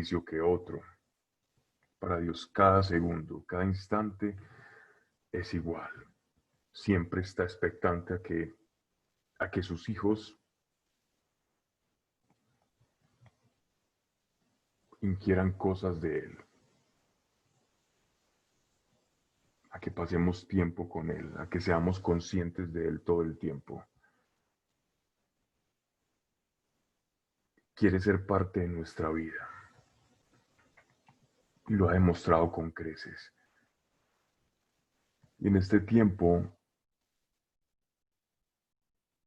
beneficio que otro. Para Dios cada segundo, cada instante es igual. Siempre está expectante a que sus hijos inquieran cosas de Él, a que pasemos tiempo con Él, a que seamos conscientes de Él todo el tiempo. Quiere ser parte de nuestra vida y lo ha demostrado con creces. Y en este tiempo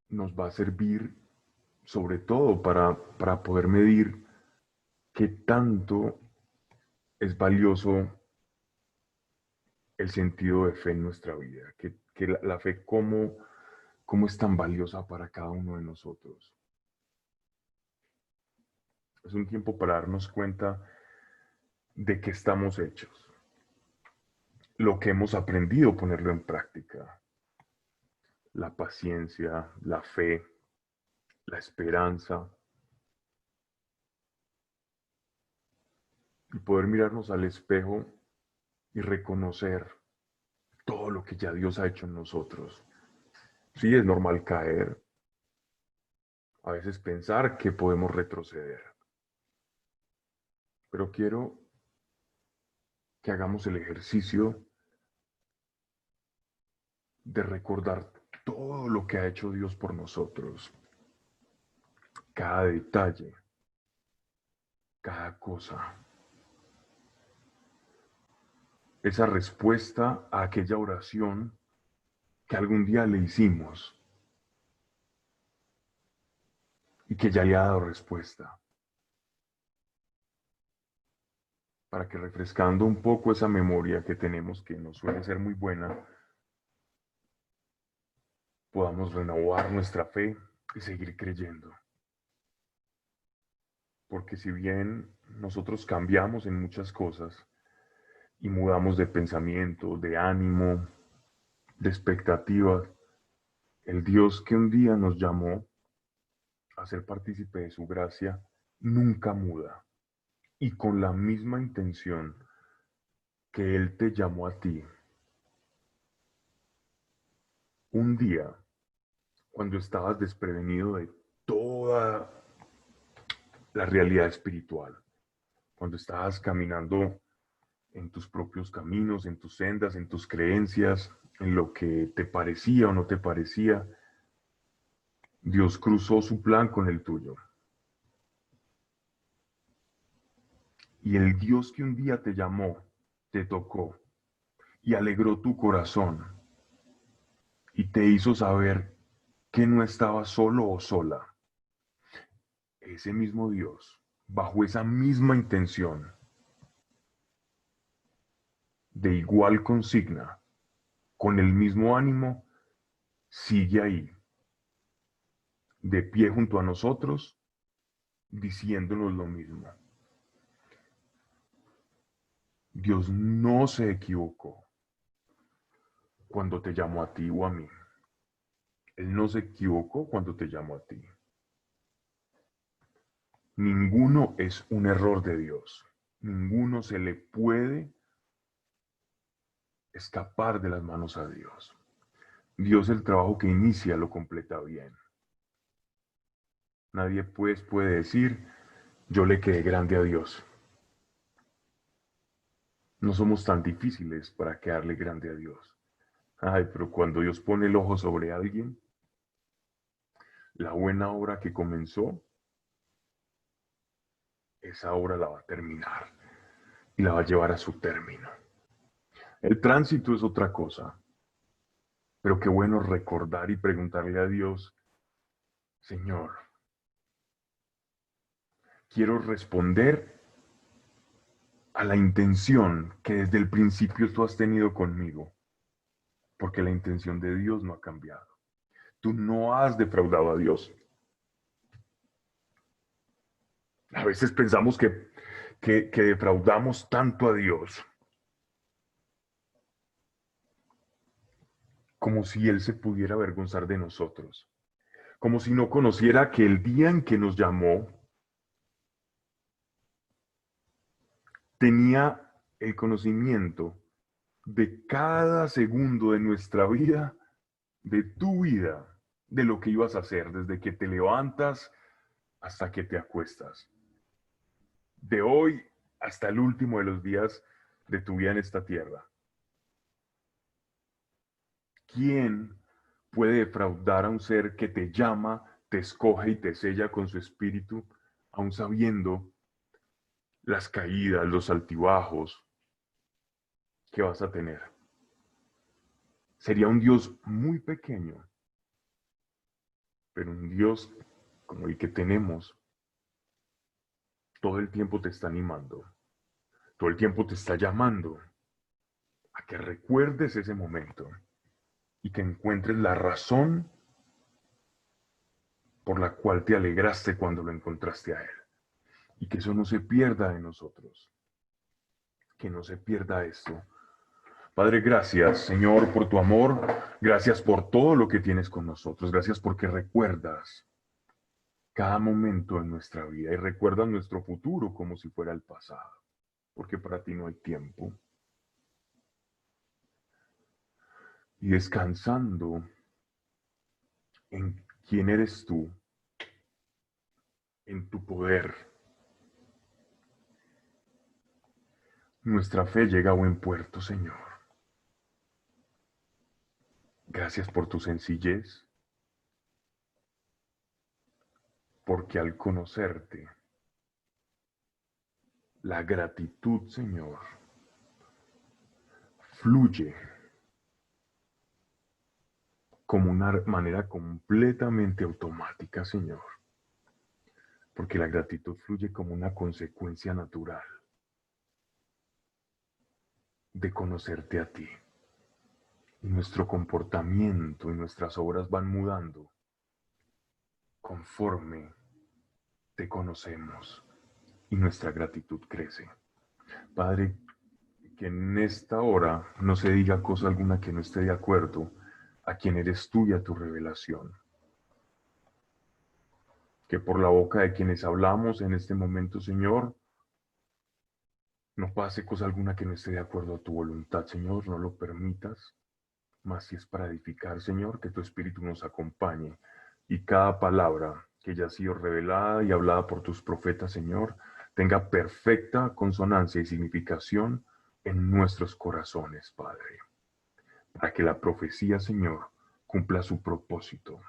nos va a servir sobre todo para poder medir qué tanto es valioso el sentido de fe en nuestra vida, que la fe cómo es tan valiosa para cada uno de nosotros. Es un tiempo para darnos cuenta de qué estamos hechos, lo que hemos aprendido, ponerlo en práctica, la paciencia, la fe, la esperanza, y poder mirarnos al espejo y reconocer todo lo que ya Dios ha hecho en nosotros. Sí, es normal caer, a veces pensar que podemos retroceder, pero quiero que hagamos el ejercicio de recordar todo lo que ha hecho Dios por nosotros, cada detalle, cada cosa. Esa respuesta a aquella oración que algún día le hicimos y que ya le ha dado respuesta. Para que refrescando un poco esa memoria que tenemos, que no suele ser muy buena, podamos renovar nuestra fe y seguir creyendo. Porque si bien nosotros cambiamos en muchas cosas y mudamos de pensamiento, de ánimo, de expectativas, el Dios que un día nos llamó a ser partícipe de su gracia nunca muda. Y con la misma intención que Él te llamó a ti, un día, cuando estabas desprevenido de toda la realidad espiritual, cuando estabas caminando en tus propios caminos, en tus sendas, en tus creencias, en lo que te parecía o no te parecía, Dios cruzó su plan con el tuyo. Y el Dios que un día te llamó, te tocó y alegró tu corazón y te hizo saber que no estabas solo o sola. Ese mismo Dios, bajo esa misma intención, de igual consigna, con el mismo ánimo, sigue ahí, de pie junto a nosotros, diciéndonos lo mismo. Dios no se equivocó cuando te llamó a ti o a mí. Él no se equivocó cuando te llamó a ti. Ninguno es un error de Dios. Ninguno se le puede escapar de las manos a Dios. Dios el trabajo que inicia lo completa bien. Nadie pues puede decir, yo le quedé grande a Dios. No somos tan difíciles para quedarle grande a Dios. Ay, pero cuando Dios pone el ojo sobre alguien, la buena obra que comenzó, esa obra la va a terminar y la va a llevar a su término. El tránsito es otra cosa, pero qué bueno recordar y preguntarle a Dios, Señor, quiero responder a la intención que desde el principio tú has tenido conmigo, porque la intención de Dios no ha cambiado. Tú no has defraudado a Dios. A veces pensamos que defraudamos tanto a Dios como si Él se pudiera avergonzar de nosotros, como si no conociera que el día en que nos llamó, tenía el conocimiento de cada segundo de nuestra vida, de tu vida, de lo que ibas a hacer, desde que te levantas hasta que te acuestas, de hoy hasta el último de los días de tu vida en esta tierra. ¿Quién puede defraudar a un ser que te llama, te escoge y te sella con su espíritu, aun sabiendo las caídas, los altibajos que vas a tener? Sería un Dios muy pequeño, pero un Dios como el que tenemos, todo el tiempo te está animando, todo el tiempo te está llamando a que recuerdes ese momento y que encuentres la razón por la cual te alegraste cuando lo encontraste a Él. Y que eso no se pierda de nosotros, que no se pierda esto. Padre, gracias, Señor, por tu amor, gracias por todo lo que tienes con nosotros, gracias porque recuerdas cada momento en nuestra vida y recuerdas nuestro futuro como si fuera el pasado, porque para ti no hay tiempo. Y descansando en quién eres tú, en tu poder, nuestra fe llega a buen puerto, Señor. Gracias por tu sencillez, porque al conocerte, la gratitud, Señor, fluye como una manera completamente automática, Señor, porque la gratitud fluye como una consecuencia natural de conocerte a ti. Y nuestro comportamiento y nuestras obras van mudando conforme te conocemos y nuestra gratitud crece. Padre, que en esta hora no se diga cosa alguna que no esté de acuerdo a quien eres tú y a tu revelación. Que por la boca de quienes hablamos en este momento, Señor, no pase cosa alguna que no esté de acuerdo a tu voluntad, Señor, no lo permitas. Mas si es para edificar, Señor, que tu Espíritu nos acompañe y cada palabra que ya ha sido revelada y hablada por tus profetas, Señor, tenga perfecta consonancia y significación en nuestros corazones, Padre, para que la profecía, Señor, cumpla su propósito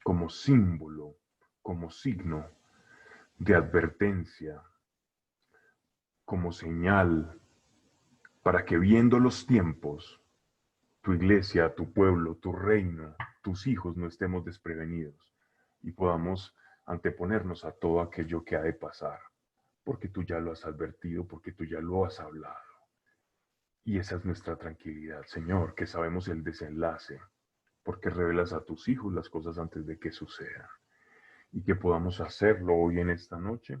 como símbolo, como signo de advertencia, como señal, para que viendo los tiempos, tu iglesia, tu pueblo, tu reino, tus hijos no estemos desprevenidos y podamos anteponernos a todo aquello que ha de pasar, porque tú ya lo has advertido, porque tú ya lo has hablado. Y esa es nuestra tranquilidad, Señor, que sabemos el desenlace, porque revelas a tus hijos las cosas antes de que sucedan. Y que podamos hacerlo hoy en esta noche,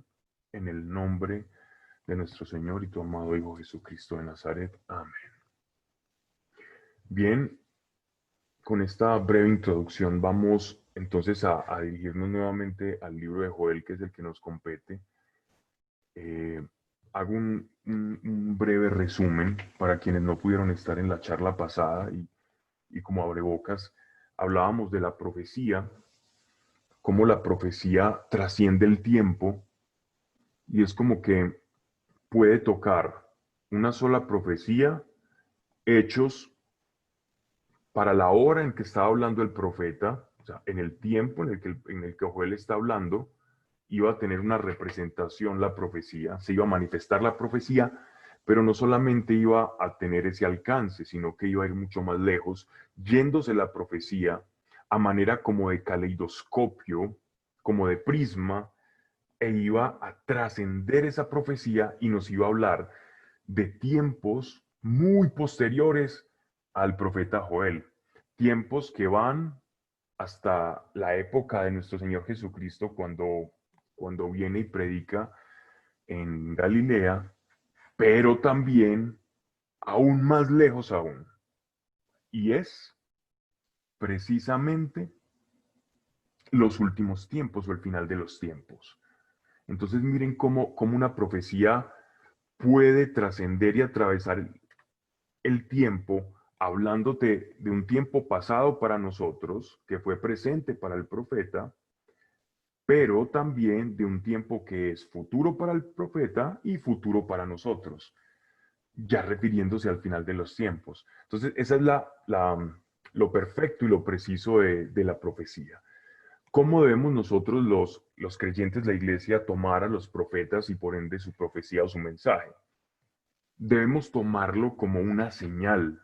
en el nombre de nuestro Señor y tu amado Hijo Jesucristo de Nazaret. Amén. Bien, con esta breve introducción vamos entonces a dirigirnos nuevamente al libro de Joel, que es el que nos compete. Hago un breve resumen para quienes no pudieron estar en la charla pasada y como abrebocas hablábamos de la profecía, cómo la profecía trasciende el tiempo y es como que puede tocar una sola profecía, hechos para la hora en que estaba hablando el profeta, o sea, en el tiempo en el que Joel está hablando, iba a tener una representación la profecía, se iba a manifestar la profecía, pero no solamente iba a tener ese alcance, sino que iba a ir mucho más lejos, yéndose la profecía a manera como de caleidoscopio, como de prisma, e iba a trascender esa profecía y nos iba a hablar de tiempos muy posteriores al profeta Joel, tiempos que van hasta la época de nuestro Señor Jesucristo cuando viene y predica en Galilea, pero también aún más lejos aún. Y es precisamente los últimos tiempos o el final de los tiempos. Entonces miren cómo una profecía puede trascender y atravesar el tiempo, hablándote de un tiempo pasado para nosotros, que fue presente para el profeta, pero también de un tiempo que es futuro para el profeta y futuro para nosotros, ya refiriéndose al final de los tiempos. Entonces, esa es lo perfecto y lo preciso de la profecía. ¿Cómo debemos nosotros, los creyentes de la iglesia, tomar a los profetas y por ende su profecía o su mensaje? Debemos tomarlo como una señal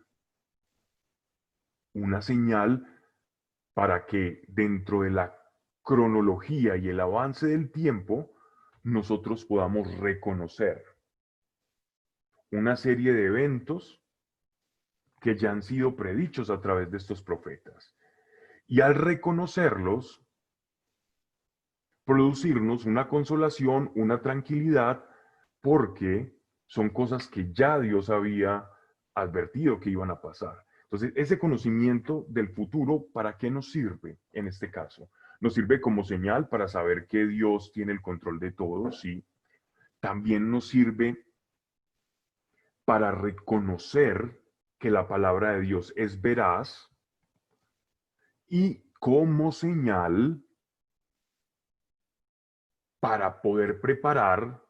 para que dentro de la cronología y el avance del tiempo, nosotros podamos reconocer una serie de eventos que ya han sido predichos a través de estos profetas. Y al reconocerlos, producirnos una consolación, una tranquilidad, porque son cosas que ya Dios había advertido que iban a pasar. Entonces, ese conocimiento del futuro, ¿para qué nos sirve en este caso? Nos sirve como señal para saber que Dios tiene el control de todo, sí. También nos sirve para reconocer que la palabra de Dios es veraz y como señal para poder preparar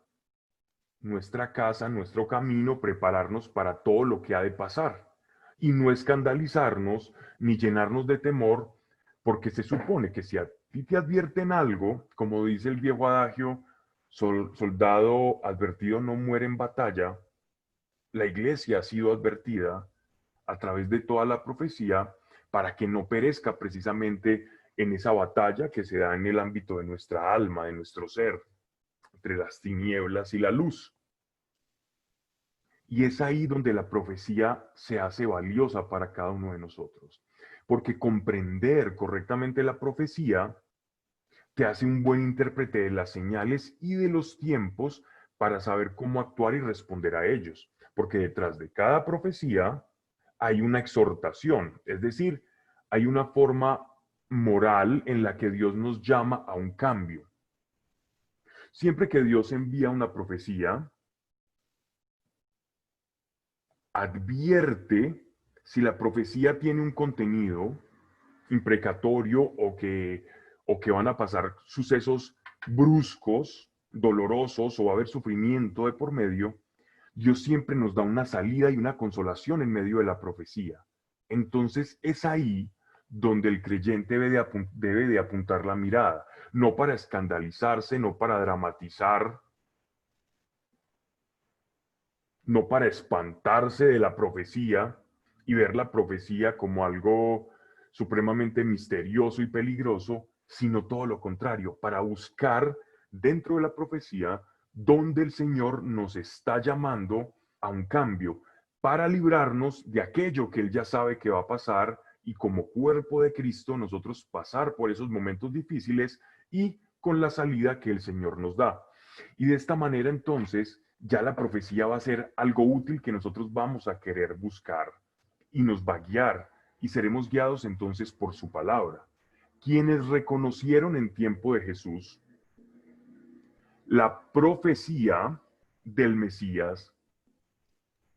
nuestra casa, nuestro camino, prepararnos para todo lo que ha de pasar y no escandalizarnos ni llenarnos de temor, porque se supone que si a ti te advierten algo, como dice el viejo adagio, soldado advertido no muere en batalla, la iglesia ha sido advertida a través de toda la profecía para que no perezca precisamente en esa batalla que se da en el ámbito de nuestra alma, de nuestro ser, entre las tinieblas y la luz. Y es ahí donde la profecía se hace valiosa para cada uno de nosotros. Porque comprender correctamente la profecía te hace un buen intérprete de las señales y de los tiempos para saber cómo actuar y responder a ellos. Porque detrás de cada profecía hay una exhortación, es decir, hay una forma moral en la que Dios nos llama a un cambio. Siempre que Dios envía una profecía, advierte si la profecía tiene un contenido imprecatorio o que van a pasar sucesos bruscos, dolorosos o va a haber sufrimiento de por medio. Dios siempre nos da una salida y una consolación en medio de la profecía. Entonces es ahí donde el creyente debe de apuntar la mirada, no para escandalizarse, no para dramatizar, no para espantarse de la profecía y ver la profecía como algo supremamente misterioso y peligroso, sino todo lo contrario, para buscar dentro de la profecía donde el Señor nos está llamando a un cambio, para librarnos de aquello que Él ya sabe que va a pasar y como cuerpo de Cristo nosotros pasar por esos momentos difíciles y con la salida que el Señor nos da. Y de esta manera entonces ya la profecía va a ser algo útil que nosotros vamos a querer buscar y nos va a guiar y seremos guiados entonces por su palabra. Quienes reconocieron en tiempo de Jesús la profecía del Mesías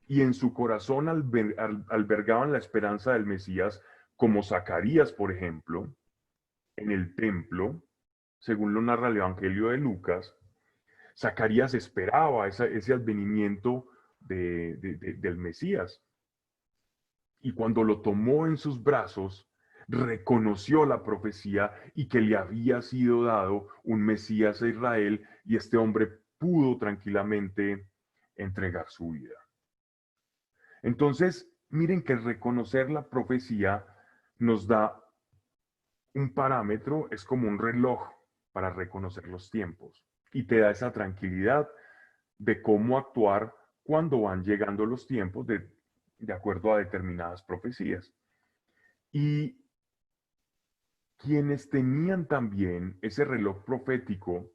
y en su corazón albergaban la esperanza del Mesías, como Zacarías, por ejemplo, en el templo, según lo narra el Evangelio de Lucas. Zacarías esperaba ese advenimiento del Mesías. Y cuando lo tomó en sus brazos, reconoció la profecía y que le había sido dado un Mesías a Israel y este hombre pudo tranquilamente entregar su vida. Entonces, miren que reconocer la profecía nos da un parámetro, es como un reloj para reconocer los tiempos y te da esa tranquilidad de cómo actuar cuando van llegando los tiempos de acuerdo a determinadas profecías. Y quienes tenían también ese reloj profético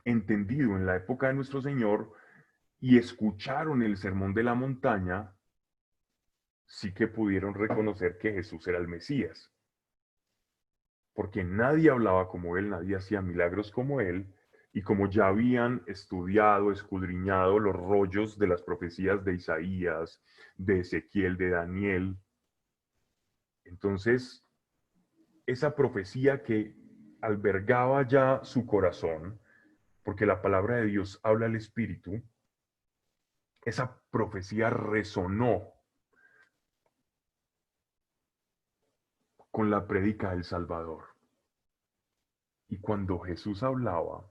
entendido en la época de nuestro Señor y escucharon el sermón de la montaña, sí que pudieron reconocer que Jesús era el Mesías, porque nadie hablaba como él, nadie hacía milagros como él, Y como ya habían estudiado, escudriñado los rollos de las profecías de Isaías, de Ezequiel, de Daniel, entonces esa profecía que albergaba ya su corazón, porque la palabra de Dios habla al espíritu, esa profecía resonó con la prédica del Salvador. Y cuando Jesús hablaba,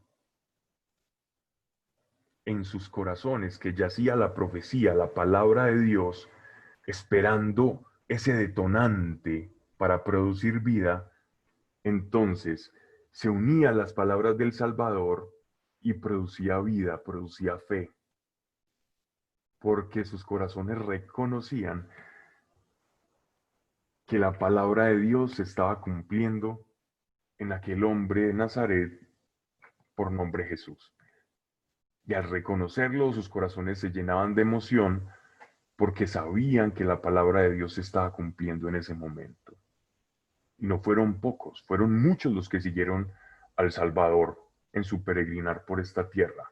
en sus corazones que yacía la profecía, la palabra de Dios, esperando ese detonante para producir vida, entonces se unía a las palabras del Salvador y producía vida, producía fe, porque sus corazones reconocían que la palabra de Dios se estaba cumpliendo en aquel hombre de Nazaret por nombre Jesús. Y al reconocerlo, sus corazones se llenaban de emoción porque sabían que la palabra de Dios se estaba cumpliendo en ese momento. Y no fueron pocos, fueron muchos los que siguieron al Salvador en su peregrinar por esta tierra.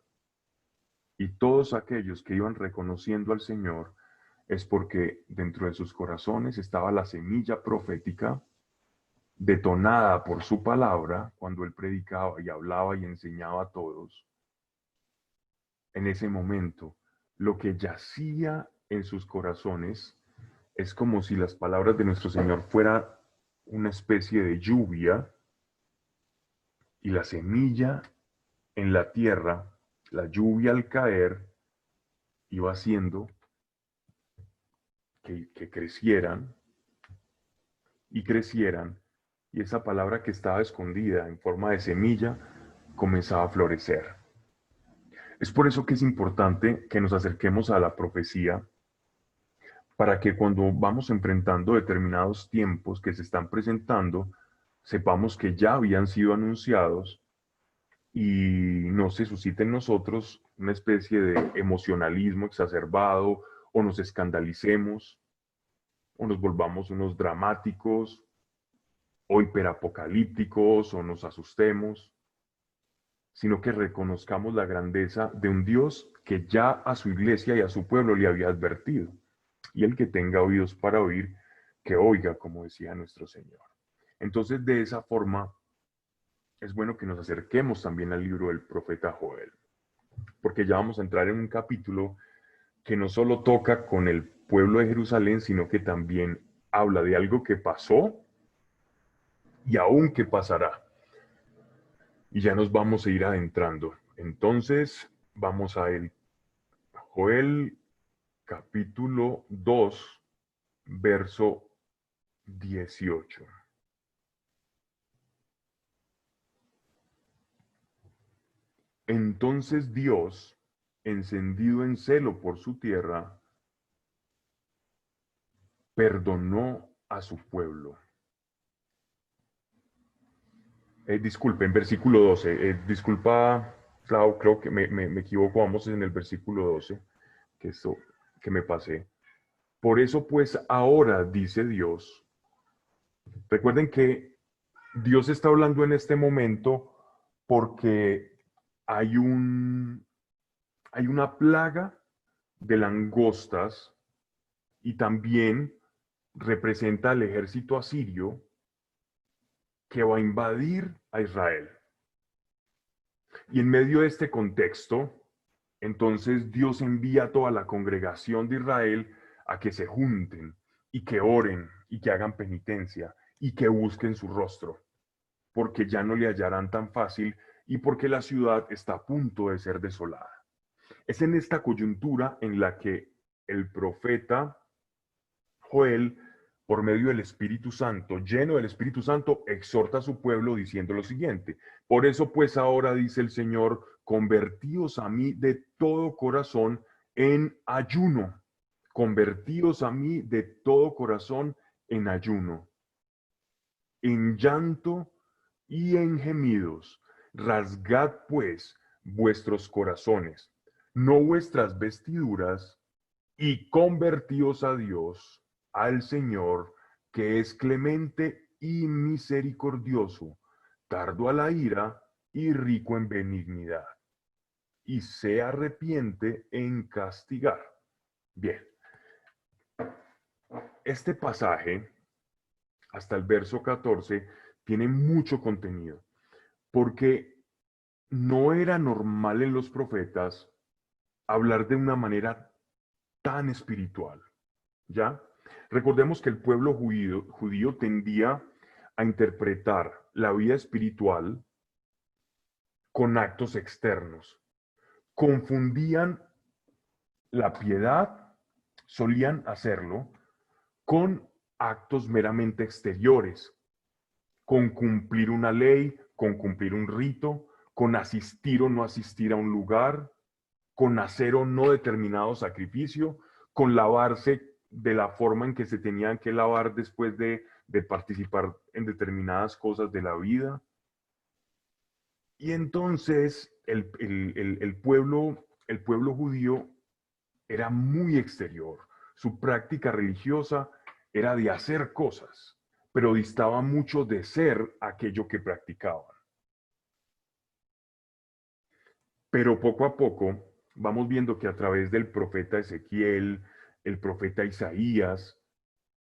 Y todos aquellos que iban reconociendo al Señor es porque dentro de sus corazones estaba la semilla profética detonada por su palabra cuando él predicaba y hablaba y enseñaba a todos. En ese momento, lo que yacía en sus corazones es como si las palabras de nuestro Señor fuera una especie de lluvia y la semilla en la tierra, la lluvia al caer, iba haciendo que crecieran y crecieran, y esa palabra que estaba escondida en forma de semilla comenzaba a florecer. Es por eso que es importante que nos acerquemos a la profecía para que cuando vamos enfrentando determinados tiempos que se están presentando, sepamos que ya habían sido anunciados y no se suscite en nosotros una especie de emocionalismo exacerbado o nos escandalicemos o nos volvamos unos dramáticos o hiperapocalípticos o nos asustemos, sino que reconozcamos la grandeza de un Dios que ya a su iglesia y a su pueblo le había advertido. Y el que tenga oídos para oír, que oiga, como decía nuestro Señor. Entonces, de esa forma, es bueno que nos acerquemos también al libro del profeta Joel, porque ya vamos a entrar en un capítulo que no solo toca con el pueblo de Jerusalén, sino que también habla de algo que pasó y aún que pasará. Y ya nos vamos a ir adentrando. Entonces, vamos a el Joel capítulo 2, verso 18. Entonces Dios, encendido en celo por su tierra, perdonó a su pueblo. Disculpen, versículo 12. Disculpa, Clau, creo que me equivoco. Vamos en el versículo 12, que esto que me pasé. Por eso pues ahora, dice Dios, recuerden que Dios está hablando en este momento porque hay hay una plaga de langostas y también representa al ejército asirio que va a invadir a Israel. Y en medio de este contexto, entonces Dios envía a toda la congregación de Israel a que se junten y que oren y que hagan penitencia y que busquen su rostro, porque ya no le hallarán tan fácil y porque la ciudad está a punto de ser desolada. Es en esta coyuntura en la que el profeta Joel, por medio del Espíritu Santo, lleno del Espíritu Santo, exhorta a su pueblo diciendo lo siguiente: por eso pues ahora dice el Señor, convertíos a mí de todo corazón en ayuno, convertíos a mí de todo corazón en ayuno, en llanto y en gemidos. Rasgad pues vuestros corazones, no vuestras vestiduras, y convertíos a Dios, al Señor, que es clemente y misericordioso, tardo a la ira y rico en benignidad, y se arrepiente en castigar. Bien, este pasaje, hasta el verso 14, tiene mucho contenido, porque no era normal en los profetas hablar de una manera tan espiritual, ¿ya? Recordemos que el pueblo judío tendía a interpretar la vida espiritual con actos externos. Confundían la piedad, solían hacerlo con actos meramente exteriores, con cumplir una ley, con cumplir un rito, con asistir o no asistir a un lugar, con hacer o no determinado sacrificio, con lavarse de la forma en que se tenían que lavar después de participar en determinadas cosas de la vida. Y entonces el pueblo judío era muy exterior. Su práctica religiosa era de hacer cosas, pero distaba mucho de ser aquello que practicaban. Pero poco a poco vamos viendo que a través del profeta Ezequiel, el profeta Isaías,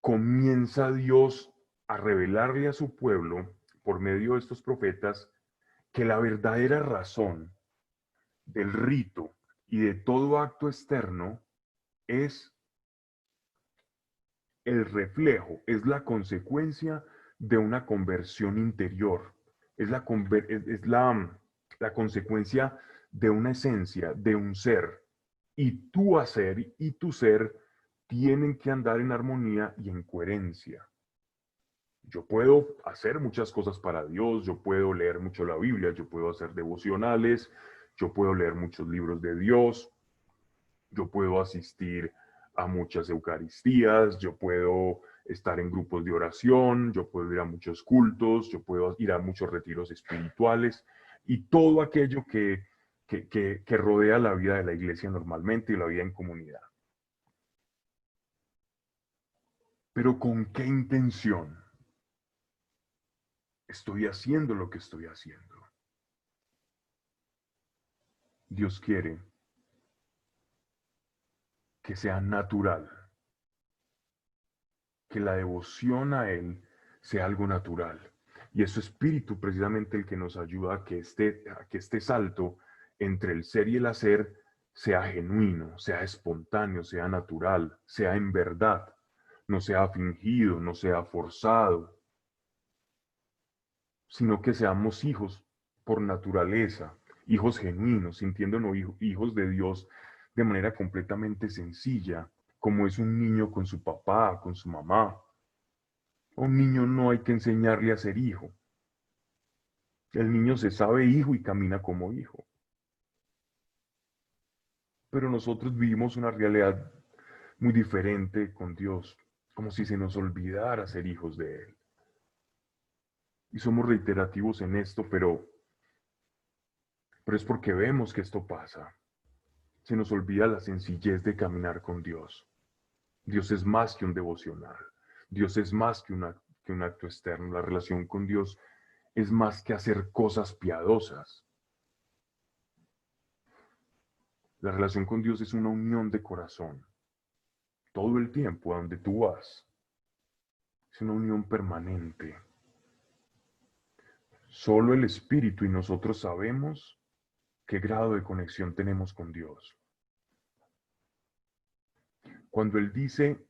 comienza Dios a revelarle a su pueblo, por medio de estos profetas, que la verdadera razón del rito y de todo acto externo es el reflejo, es la consecuencia de una conversión interior, es la consecuencia de una esencia, de un ser. Y tu hacer y tu ser tienen que andar en armonía y en coherencia. Yo puedo hacer muchas cosas para Dios, yo puedo leer mucho la Biblia, yo puedo hacer devocionales, yo puedo leer muchos libros de Dios, yo puedo asistir a muchas Eucaristías, yo puedo estar en grupos de oración, yo puedo ir a muchos cultos, yo puedo ir a muchos retiros espirituales y todo aquello que rodea la vida de la iglesia normalmente y la vida en comunidad. Pero ¿con qué intención estoy haciendo lo que estoy haciendo? Dios quiere que sea natural, que la devoción a Él sea algo natural. Y es su espíritu precisamente el que nos ayuda a que este salto entre el ser y el hacer sea genuino, sea espontáneo, sea natural, sea en verdad, no sea fingido, no sea forzado, sino que seamos hijos por naturaleza, hijos genuinos, sintiéndonos hijos de Dios de manera completamente sencilla, como es un niño con su papá, con su mamá. A un niño no hay que enseñarle a ser hijo. El niño se sabe hijo y camina como hijo. Pero nosotros vivimos una realidad muy diferente con Dios, como si se nos olvidara ser hijos de Él. Y somos reiterativos en esto, pero es porque vemos que esto pasa. Se nos olvida la sencillez de caminar con Dios. Dios es más que un devocional. Dios es más que un acto externo. La relación con Dios es más que hacer cosas piadosas. La relación con Dios es una unión de corazón. Todo el tiempo, a donde tú vas. Es una unión permanente. Solo el Espíritu y nosotros sabemos qué grado de conexión tenemos con Dios. Cuando Él dice,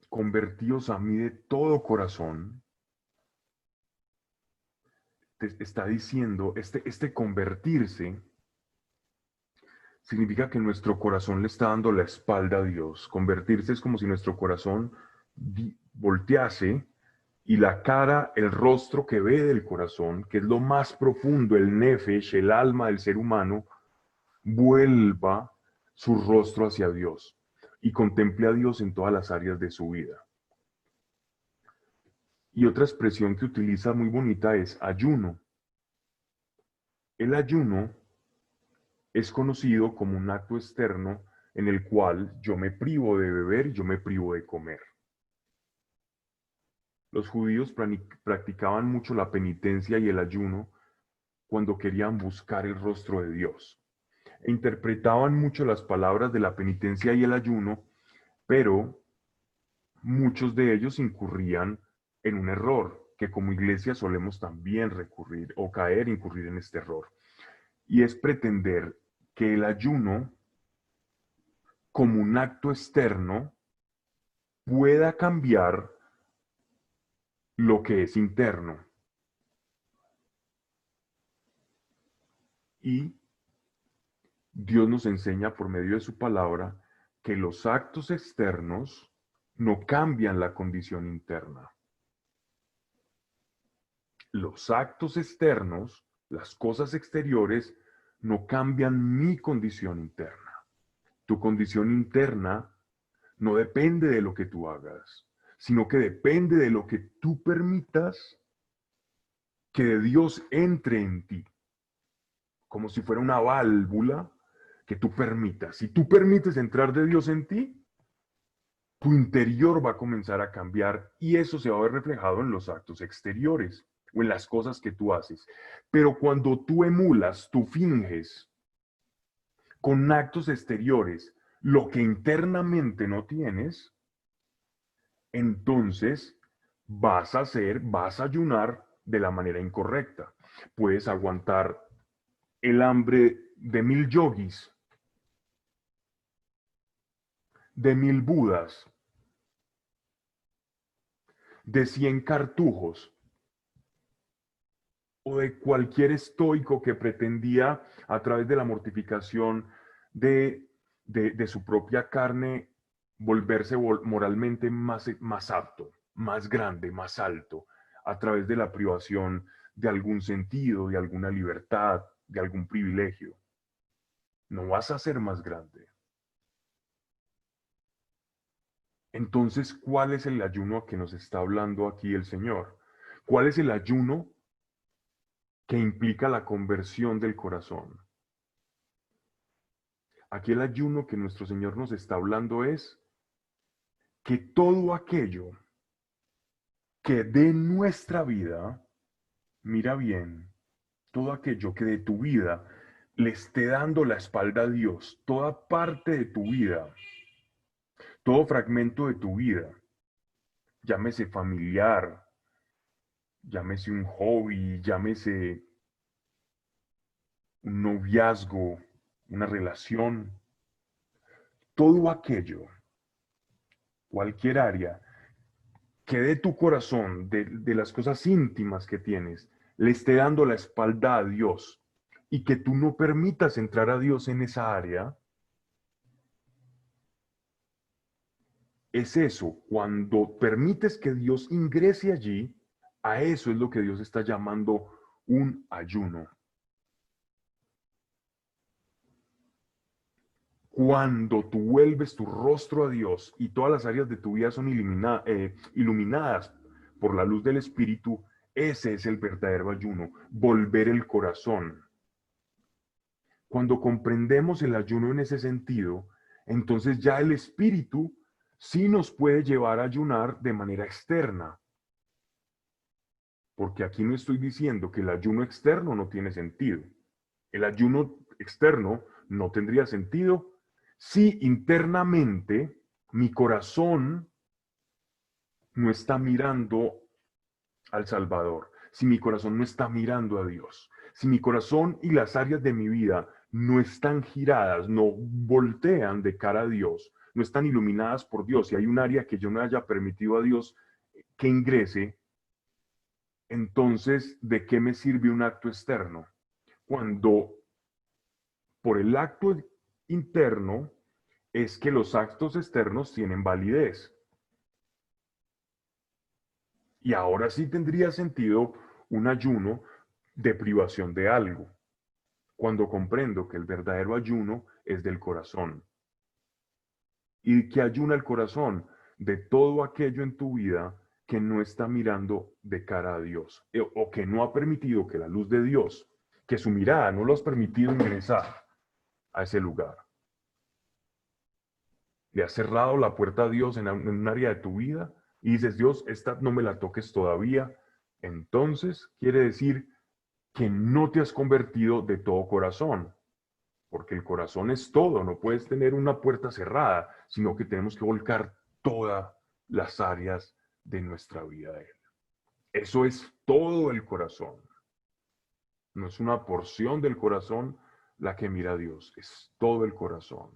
convertíos a mí de todo corazón, te está diciendo, este convertirse significa que nuestro corazón le está dando la espalda a Dios. Convertirse es como si nuestro corazón voltease y la cara, el rostro que ve del corazón, que es lo más profundo, el nefesh, el alma del ser humano, vuelva su rostro hacia Dios y contemple a Dios en todas las áreas de su vida. Y otra expresión que utiliza muy bonita es ayuno. El ayuno es conocido como un acto externo en el cual yo me privo de beber y yo me privo de comer. Los judíos practicaban mucho la penitencia y el ayuno cuando querían buscar el rostro de Dios. E interpretaban mucho las palabras de la penitencia y el ayuno, pero muchos de ellos incurrían en un error que como iglesia solemos también recurrir o incurrir en este error. Y es pretender que el ayuno como un acto externo pueda cambiar lo que es interno. Y Dios nos enseña por medio de su palabra que los actos externos no cambian la condición interna. Los actos externos, las cosas exteriores, no cambian mi condición interna. Tu condición interna no depende de lo que tú hagas, sino que depende de lo que tú permitas que de Dios entre en ti, como si fuera una válvula que tú permitas. Si tú permites entrar de Dios en ti, tu interior va a comenzar a cambiar y eso se va a ver reflejado en los actos exteriores o en las cosas que tú haces. Pero cuando tú emulas, tú finges con actos exteriores lo que internamente no tienes, entonces vas a ayunar de la manera incorrecta. Puedes aguantar el hambre de 1000 yogis, de 1000 budas, de 100 cartujos o de cualquier estoico que pretendía a través de la mortificación de su propia carne volverse moralmente más apto, más grande, más alto, a través de la privación de algún sentido, de alguna libertad, de algún privilegio. No vas a ser más grande. Entonces, ¿cuál es el ayuno a que nos está hablando aquí el Señor? ¿Cuál es el ayuno que implica la conversión del corazón? Aquí el ayuno que nuestro Señor nos está hablando es que todo aquello que de nuestra vida, mira bien, todo aquello que de tu vida le esté dando la espalda a Dios, toda parte de tu vida, todo fragmento de tu vida, llámese familiar, llámese un hobby, llámese un noviazgo, una relación, todo aquello, cualquier área que de tu corazón, de las cosas íntimas que tienes, le esté dando la espalda a Dios y que tú no permitas entrar a Dios en esa área, es eso, cuando permites que Dios ingrese allí, a eso es lo que Dios está llamando un ayuno. Cuando tú vuelves tu rostro a Dios y todas las áreas de tu vida son iluminadas por la luz del Espíritu, ese es el verdadero ayuno, volver el corazón. Cuando comprendemos el ayuno en ese sentido, entonces ya el Espíritu sí nos puede llevar a ayunar de manera externa. Porque aquí no estoy diciendo que el ayuno externo no tiene sentido. El ayuno externo no tendría sentido si internamente mi corazón no está mirando al Salvador, si mi corazón no está mirando a Dios, si mi corazón y las áreas de mi vida no están giradas, no voltean de cara a Dios, no están iluminadas por Dios, si hay un área que yo no haya permitido a Dios que ingrese, entonces, ¿de qué me sirve un acto externo? Cuando por el acto interno es que los actos externos tienen validez. Y ahora sí tendría sentido un ayuno de privación de algo, cuando comprendo que el verdadero ayuno es del corazón. ¿Y que ayuna el corazón? De todo aquello en tu vida que no está mirando de cara a Dios, o que no ha permitido que la luz de Dios, que su mirada no lo has permitido ingresar a ese lugar. Le has cerrado la puerta a Dios en un área de tu vida y dices, Dios, esta no me la toques todavía. Entonces quiere decir que no te has convertido de todo corazón, porque el corazón es todo, no puedes tener una puerta cerrada, sino que tenemos que volcar todas las áreas de nuestra vida a Él. Eso es todo el corazón. No es una porción del corazón la que mira a Dios, es todo el corazón.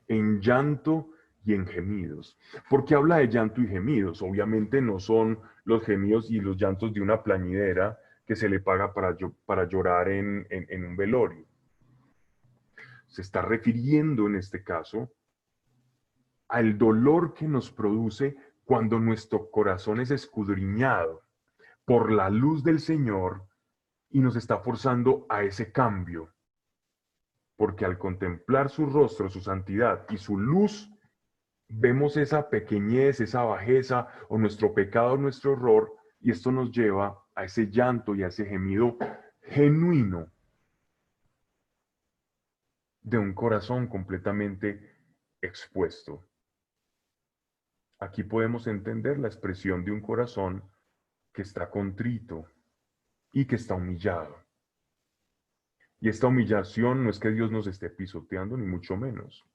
En llanto y en gemidos. ¿Por qué habla de llanto y gemidos? Obviamente no son los gemidos y los llantos de una plañidera que se le paga para llorar en un velorio. Se está refiriendo en este caso al dolor que nos produce cuando nuestro corazón es escudriñado por la luz del Señor y nos está forzando a ese cambio. Porque al contemplar su rostro, su santidad y su luz, vemos esa pequeñez, esa bajeza o nuestro pecado, nuestro error, y esto nos lleva a ese llanto y a ese gemido genuino de un corazón completamente expuesto. Aquí podemos entender la expresión de un corazón que está contrito y que está humillado. Y esta humillación no es que Dios nos esté pisoteando, ni mucho menos.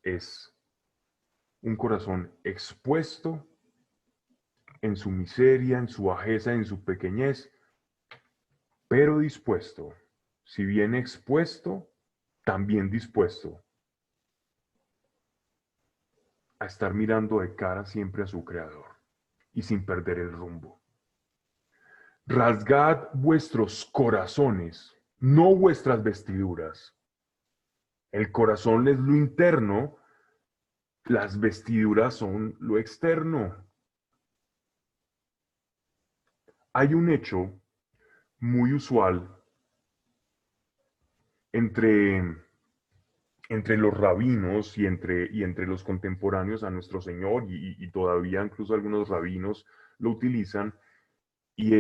Es un corazón expuesto en su miseria, en su bajeza, en su pequeñez, pero dispuesto. Si bien expuesto, también dispuesto a estar mirando de cara siempre a su Creador y sin perder el rumbo. Rasgad vuestros corazones, no vuestras vestiduras. El corazón es lo interno, las vestiduras son lo externo. Hay un hecho muy usual entre, entre los rabinos y entre los contemporáneos a nuestro Señor, y todavía incluso algunos rabinos lo utilizan, y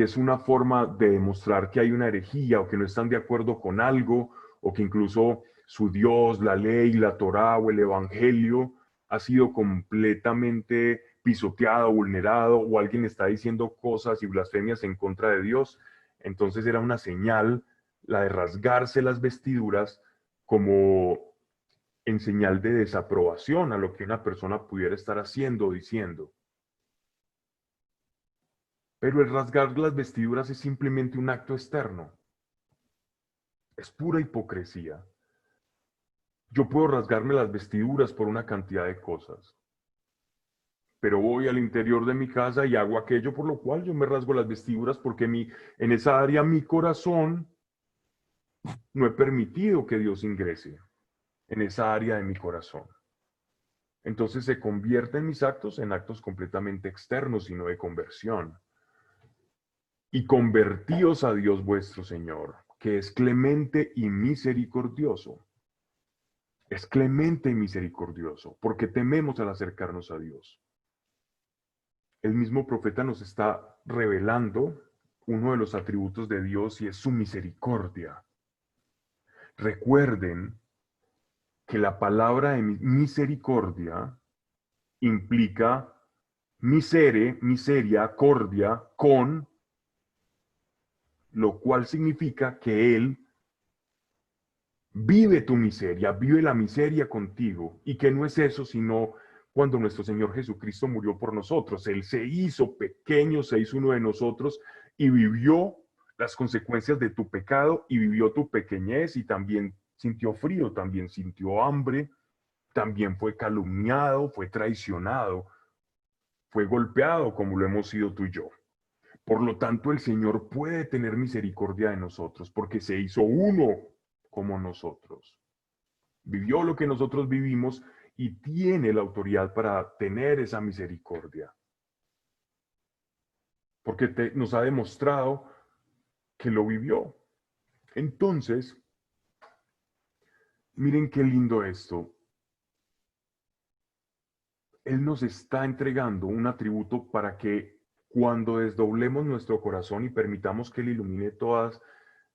es una forma de demostrar que hay una herejía o que no están de acuerdo con algo, o que incluso su Dios, la ley, la Torá o el Evangelio ha sido completamente pisoteado, vulnerado, o alguien está diciendo cosas y blasfemias en contra de Dios. Entonces era una señal la de rasgarse las vestiduras como en señal de desaprobación a lo que una persona pudiera estar haciendo o diciendo. Pero el rasgar las vestiduras es simplemente un acto externo. Es pura hipocresía. Yo puedo rasgarme las vestiduras por una cantidad de cosas, pero voy al interior de mi casa y hago aquello por lo cual yo me rasgo las vestiduras, porque en esa área mi corazón no he permitido que Dios ingrese en esa área de mi corazón. Entonces se convierten mis actos en actos completamente externos y no de conversión. Y convertíos a Dios vuestro Señor, que es clemente y misericordioso. Es clemente y misericordioso, porque tememos al acercarnos a Dios. El mismo profeta nos está revelando uno de los atributos de Dios, y es su misericordia. Recuerden que la palabra de misericordia implica miseria, cordia, con, lo cual significa que Él vive tu miseria, vive la miseria contigo, y que no es eso sino cuando nuestro Señor Jesucristo murió por nosotros. Él se hizo pequeño, se hizo uno de nosotros y vivió las consecuencias de tu pecado, y vivió tu pequeñez, y también sintió frío, también sintió hambre, también fue calumniado, fue traicionado, fue golpeado como lo hemos sido tú y yo. Por lo tanto, el Señor puede tener misericordia de nosotros porque se hizo uno como nosotros. Vivió lo que nosotros vivimos y tiene la autoridad para tener esa misericordia. Porque nos ha demostrado que lo vivió. Entonces, miren qué lindo esto. Él nos está entregando un atributo para que cuando desdoblemos nuestro corazón y permitamos que Él ilumine todas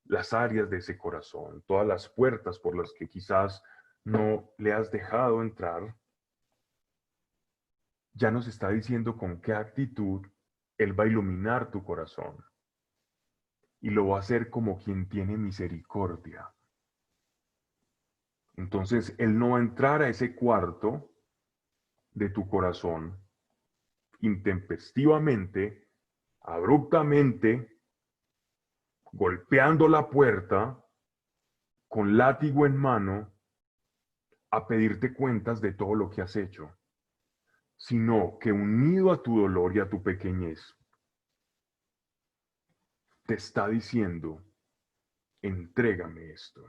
las áreas de ese corazón, todas las puertas por las que quizás no le has dejado entrar, ya nos está diciendo con qué actitud Él va a iluminar tu corazón y lo va a hacer como quien tiene misericordia. Entonces, Él no va a entrar a ese cuarto de tu corazón intempestivamente, abruptamente, golpeando la puerta, con látigo en mano, a pedirte cuentas de todo lo que has hecho, sino que unido a tu dolor y a tu pequeñez, te está diciendo, entrégame esto,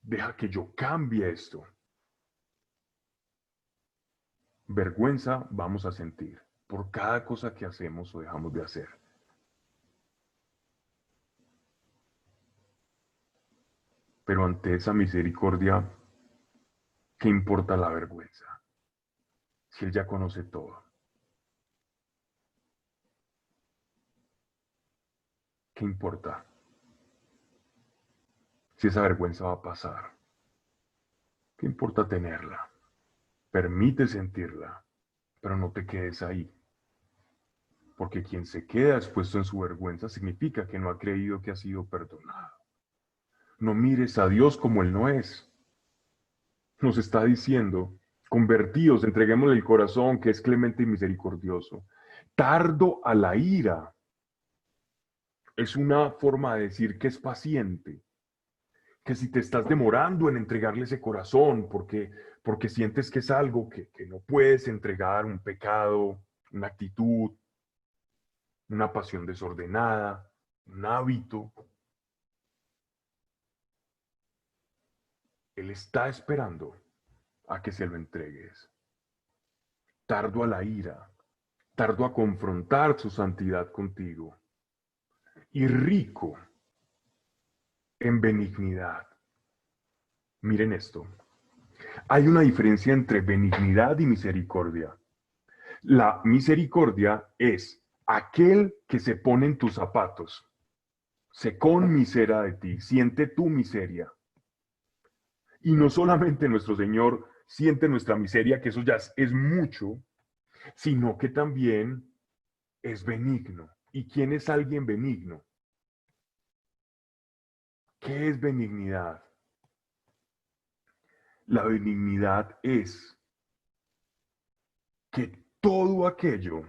deja que yo cambie esto. Vergüenza vamos a sentir por cada cosa que hacemos o dejamos de hacer. Pero ante esa misericordia, ¿qué importa la vergüenza? Si Él ya conoce todo. ¿Qué importa? Si esa vergüenza va a pasar. ¿Qué importa tenerla? Permite sentirla, pero no te quedes ahí. Porque quien se queda expuesto en su vergüenza significa que no ha creído que ha sido perdonado. No mires a Dios como Él no es. Nos está diciendo, convertidos, entreguémosle el corazón que es clemente y misericordioso. Tardo a la ira es una forma de decir que es paciente, que si te estás demorando en entregarle ese corazón porque sientes que es algo que no puedes entregar, un pecado, una actitud, una pasión desordenada, un hábito, Él está esperando a que se lo entregues. Tardo a la ira, tardo a confrontar su santidad contigo. Y rico en benignidad. Miren esto. Hay una diferencia entre benignidad y misericordia. La misericordia es aquel que se pone en tus zapatos, se conmisera de ti, siente tu miseria. Y no solamente nuestro Señor siente nuestra miseria, que eso ya es mucho, sino que también es benigno. ¿Y quién es alguien benigno? ¿Qué es benignidad? La benignidad es que todo aquello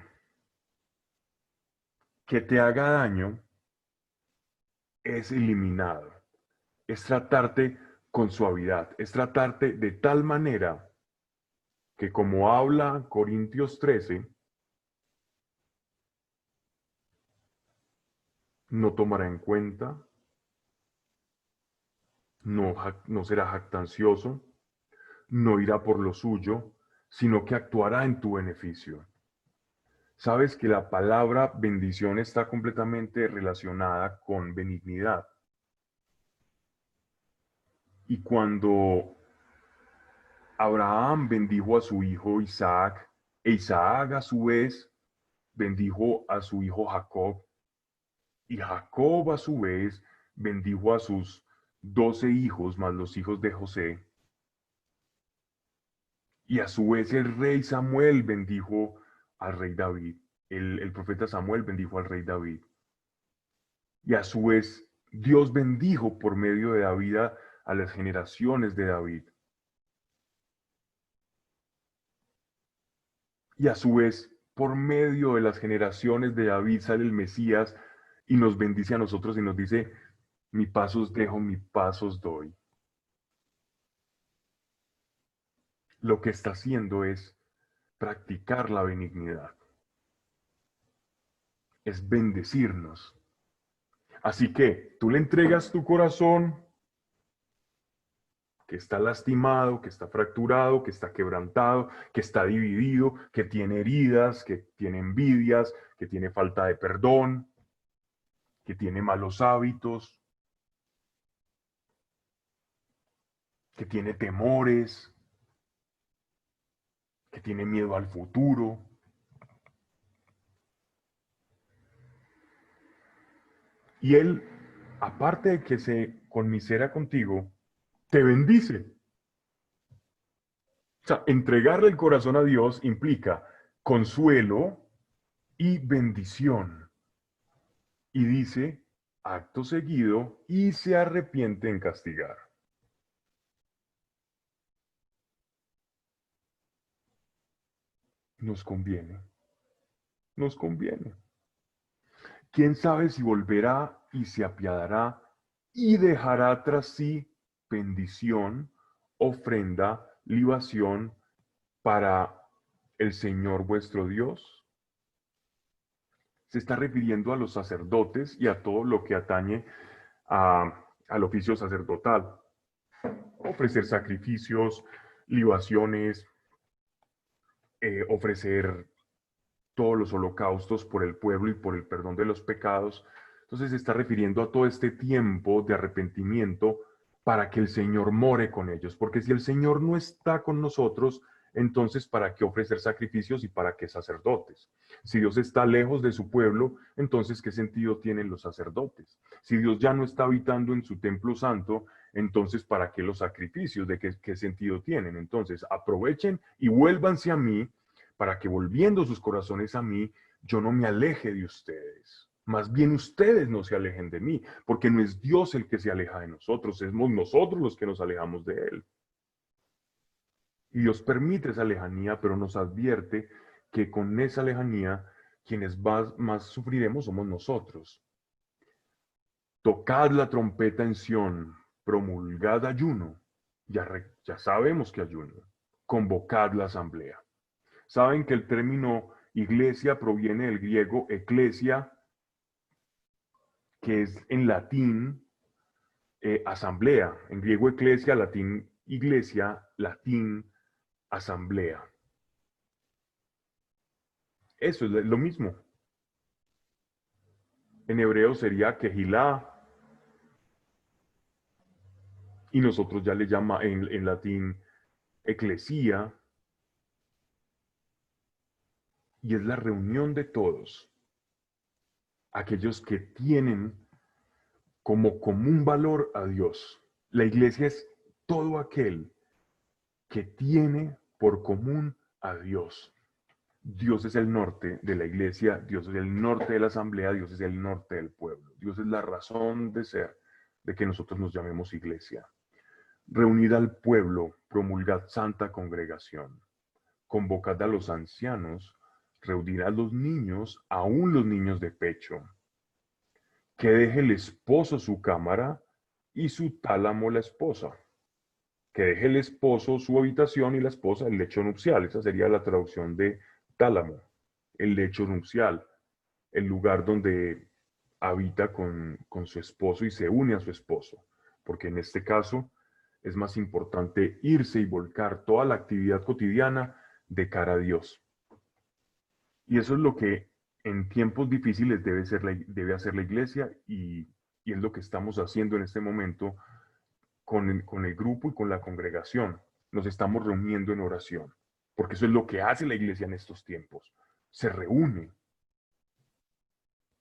que te haga daño es eliminado. Es tratarte con suavidad, es tratarte de tal manera que, como habla Corintios 13, no tomará en cuenta, no será jactancioso, no irá por lo suyo, sino que actuará en tu beneficio. Sabes que la palabra bendición está completamente relacionada con benignidad. Y cuando Abraham bendijo a su hijo Isaac, e Isaac a su vez bendijo a su hijo Jacob, y Jacob a su vez bendijo a sus 12 hijos más los hijos de José, y a su vez el rey Samuel bendijo al rey David, el profeta Samuel bendijo al rey David, y a su vez Dios bendijo por medio de David a las generaciones de David. Y a su vez, por medio de las generaciones de David sale el Mesías y nos bendice a nosotros y nos dice, mi paz os dejo, mi paz os doy. Lo que está haciendo es practicar la benignidad, es bendecirnos. Así que tú le entregas tu corazón, que está lastimado, que está fracturado, que está quebrantado, que está dividido, que tiene heridas, que tiene envidias, que tiene falta de perdón, que tiene malos hábitos, que tiene temores, que tiene miedo al futuro. Y Él, aparte de que se conmisera contigo, te bendice. O sea, entregarle el corazón a Dios implica consuelo, y bendición. Y dice, acto seguido, y se arrepiente en castigar. Nos conviene, nos conviene. ¿Quién sabe si volverá y se apiadará y dejará tras sí bendición, ofrenda, libación para el Señor vuestro Dios? Se está refiriendo a los sacerdotes y a todo lo que atañe al oficio sacerdotal. Ofrecer sacrificios, libaciones, ofrecer todos los holocaustos por el pueblo y por el perdón de los pecados. Entonces se está refiriendo a todo este tiempo de arrepentimiento para que el Señor more con ellos. Porque si el Señor no está con nosotros, entonces ¿para qué ofrecer sacrificios y para qué sacerdotes? Si Dios está lejos de su pueblo, entonces ¿qué sentido tienen los sacerdotes? Si Dios ya no está habitando en su templo santo, entonces ¿para qué los sacrificios? ¿De qué sentido tienen? Entonces aprovechen y vuélvanse a mí para que volviendo sus corazones a mí, yo no me aleje de ustedes. Más bien ustedes no se alejen de mí, porque no es Dios el que se aleja de nosotros, somos nosotros los que nos alejamos de Él. Y Dios permite esa lejanía, pero nos advierte que con esa lejanía, quienes más sufriremos somos nosotros. Tocad la trompeta en Sión, promulgad ayuno, ya sabemos que ayuno, convocad la asamblea. Saben que el término iglesia proviene del griego eclesia, que es en latín asamblea. En griego eclesia, latín iglesia, latín asamblea. Eso es lo mismo. En hebreo sería quejilá, y nosotros ya le llama en latín eclesia, y es la reunión de todos aquellos que tienen como común valor a Dios. La iglesia es todo aquel que tiene por común a Dios. Dios es el norte de la iglesia, Dios es el norte de la asamblea, Dios es el norte del pueblo. Dios es la razón de ser de que nosotros nos llamemos iglesia. Reunid al pueblo, promulgad santa congregación, convocad a los ancianos, reunid a los niños, aún los niños de pecho, que deje el esposo su cámara y su tálamo la esposa, que deje el esposo su habitación y la esposa el lecho nupcial. Esa sería la traducción de tálamo, el lecho nupcial, el lugar donde habita con su esposo y se une a su esposo, porque en este caso es más importante irse y volcar toda la actividad cotidiana de cara a Dios. Y eso es lo que en tiempos difíciles debe hacer la iglesia y es lo que estamos haciendo en este momento con el grupo y con la congregación. Nos estamos reuniendo en oración, porque eso es lo que hace la iglesia en estos tiempos. Se reúne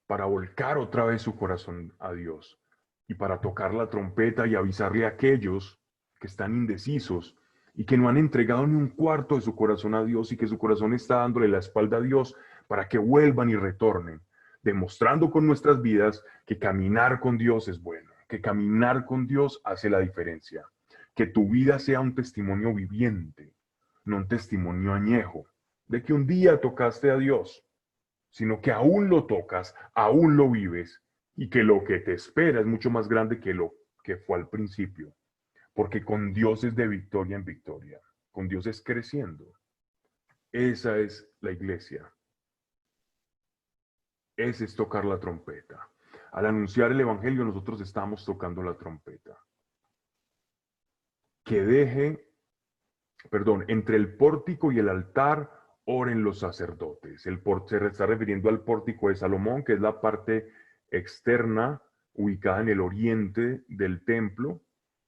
para volcar otra vez su corazón a Dios y para tocar la trompeta y avisarle a aquellos que están indecisos y que no han entregado ni un cuarto de su corazón a Dios y que su corazón está dándole la espalda a Dios para que vuelvan y retornen, demostrando con nuestras vidas que caminar con Dios es bueno, que caminar con Dios hace la diferencia, que tu vida sea un testimonio viviente, no un testimonio añejo, de que un día tocaste a Dios, sino que aún lo tocas, aún lo vives y que lo que te espera es mucho más grande que lo que fue al principio, porque con Dios es de victoria en victoria, con Dios es creciendo. Esa es la iglesia. Ese es tocar la trompeta. Al anunciar el evangelio nosotros estamos tocando la trompeta. Que deje, perdón, entre el pórtico y el altar oren los sacerdotes. Se está refiriendo al pórtico de Salomón, que es la parte externa ubicada en el oriente del templo,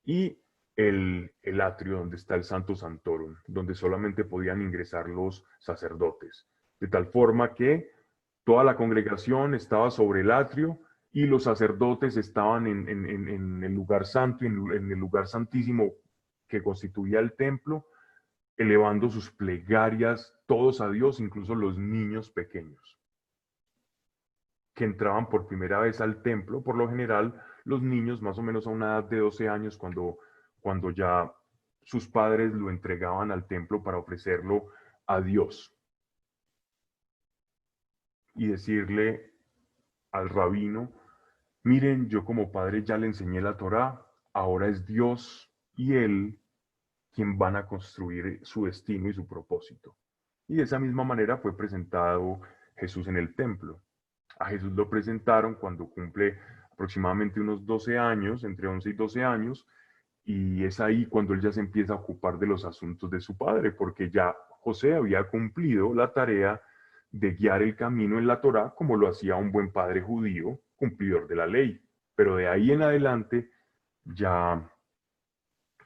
y el atrio donde está el Santo Santorum, donde solamente podían ingresar los sacerdotes. De tal forma que toda la congregación estaba sobre el atrio y los sacerdotes estaban en el lugar santo, en el lugar santísimo que constituía el templo, elevando sus plegarias todos a Dios, incluso los niños pequeños. que entraban por primera vez al templo, por lo general los niños más o menos a una edad de 12 años, cuando ya sus padres lo entregaban al templo para ofrecerlo a Dios y decirle al rabino: miren, yo como padre ya le enseñé la Torá, ahora es Dios y Él quien van a construir su destino y su propósito. Y de esa misma manera fue presentado Jesús en el templo. A Jesús lo presentaron cuando cumple aproximadamente unos 12 años, entre 11 y 12 años, y es ahí cuando él ya se empieza a ocupar de los asuntos de su padre, porque ya José había cumplido la tarea de guiar el camino en la Torá como lo hacía un buen padre judío, cumplidor de la ley. Pero de ahí en adelante ya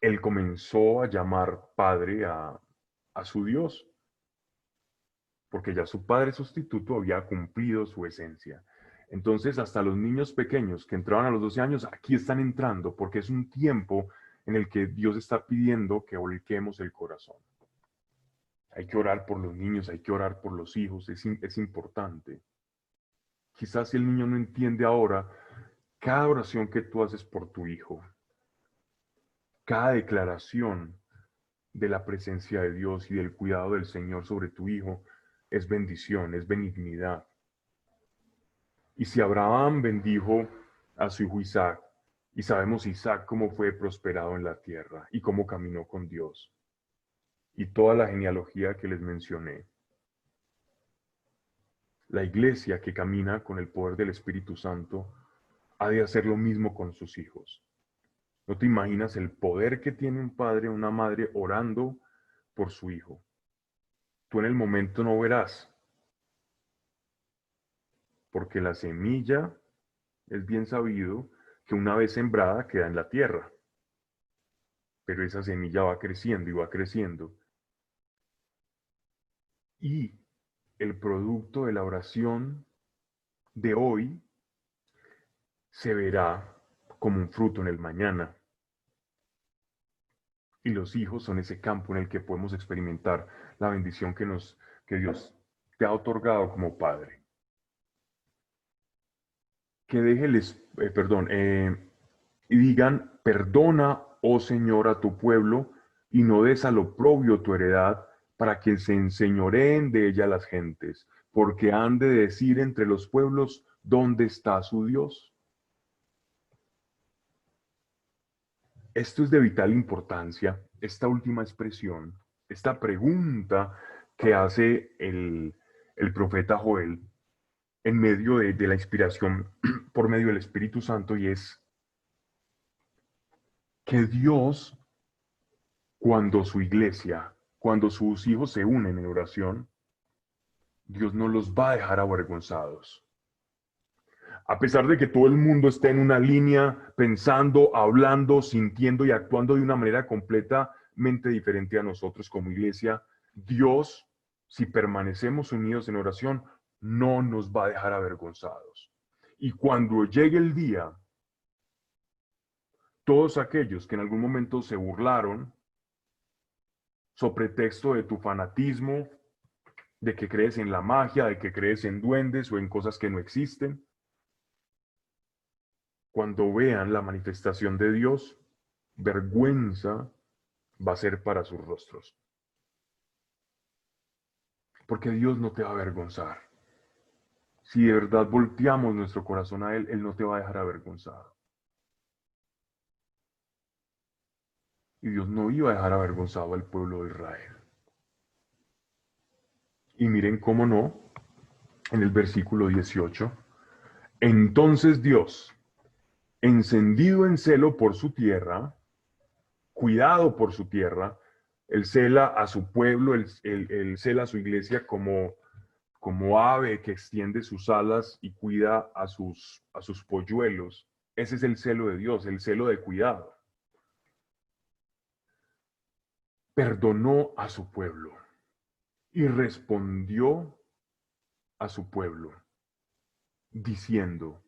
él comenzó a llamar padre a su Dios, porque ya su padre sustituto había cumplido su esencia. Entonces, hasta los niños pequeños que entraban a los 12 años, aquí están entrando, porque es un tiempo en el que Dios está pidiendo que volquemos el corazón. Hay que orar por los niños, hay que orar por los hijos, es importante. Quizás si el niño no entiende ahora, cada oración que tú haces por tu hijo, cada declaración de la presencia de Dios y del cuidado del Señor sobre tu hijo, es bendición, es benignidad. Y si Abraham bendijo a su hijo Isaac, y sabemos Isaac cómo fue prosperado en la tierra y cómo caminó con Dios, y toda la genealogía que les mencioné, la iglesia que camina con el poder del Espíritu Santo ha de hacer lo mismo con sus hijos. ¿No te imaginas el poder que tiene un padre o una madre orando por su hijo? Tú en el momento no verás, porque la semilla es bien sabido que una vez sembrada queda en la tierra, pero esa semilla va creciendo y va creciendo. Y el producto de la oración de hoy se verá como un fruto en el mañana. Y los hijos son ese campo en el que podemos experimentar la bendición que Dios te ha otorgado como padre. Que y digan: perdona, oh Señor, a tu pueblo, y no des al oprobio tu heredad, para que se enseñoreen de ella las gentes, porque han de decir entre los pueblos: ¿dónde está su Dios? Esto es de vital importancia, esta última expresión, esta pregunta que hace el profeta Joel en medio de la inspiración por medio del Espíritu Santo, y es que Dios, cuando su iglesia, cuando sus hijos se unen en oración, Dios no los va a dejar avergonzados. A pesar de que todo el mundo esté en una línea, pensando, hablando, sintiendo y actuando de una manera completamente diferente a nosotros como iglesia, Dios, si permanecemos unidos en oración, no nos va a dejar avergonzados. Y cuando llegue el día, todos aquellos que en algún momento se burlaron, sobre pretexto de tu fanatismo, de que crees en la magia, de que crees en duendes o en cosas que no existen, cuando vean la manifestación de Dios, vergüenza va a ser para sus rostros. Porque Dios no te va a avergonzar. Si de verdad volteamos nuestro corazón a Él, Él no te va a dejar avergonzado. Y Dios no iba a dejar avergonzado al pueblo de Israel. Y miren cómo no, en el versículo 18, entonces Dios, encendido en celo por su tierra, cuidado por su tierra, él cela a su pueblo, él cela a su iglesia como ave que extiende sus alas y cuida a sus polluelos. Ese es el celo de Dios, el celo de cuidado. Perdonó a su pueblo y respondió a su pueblo, diciendo: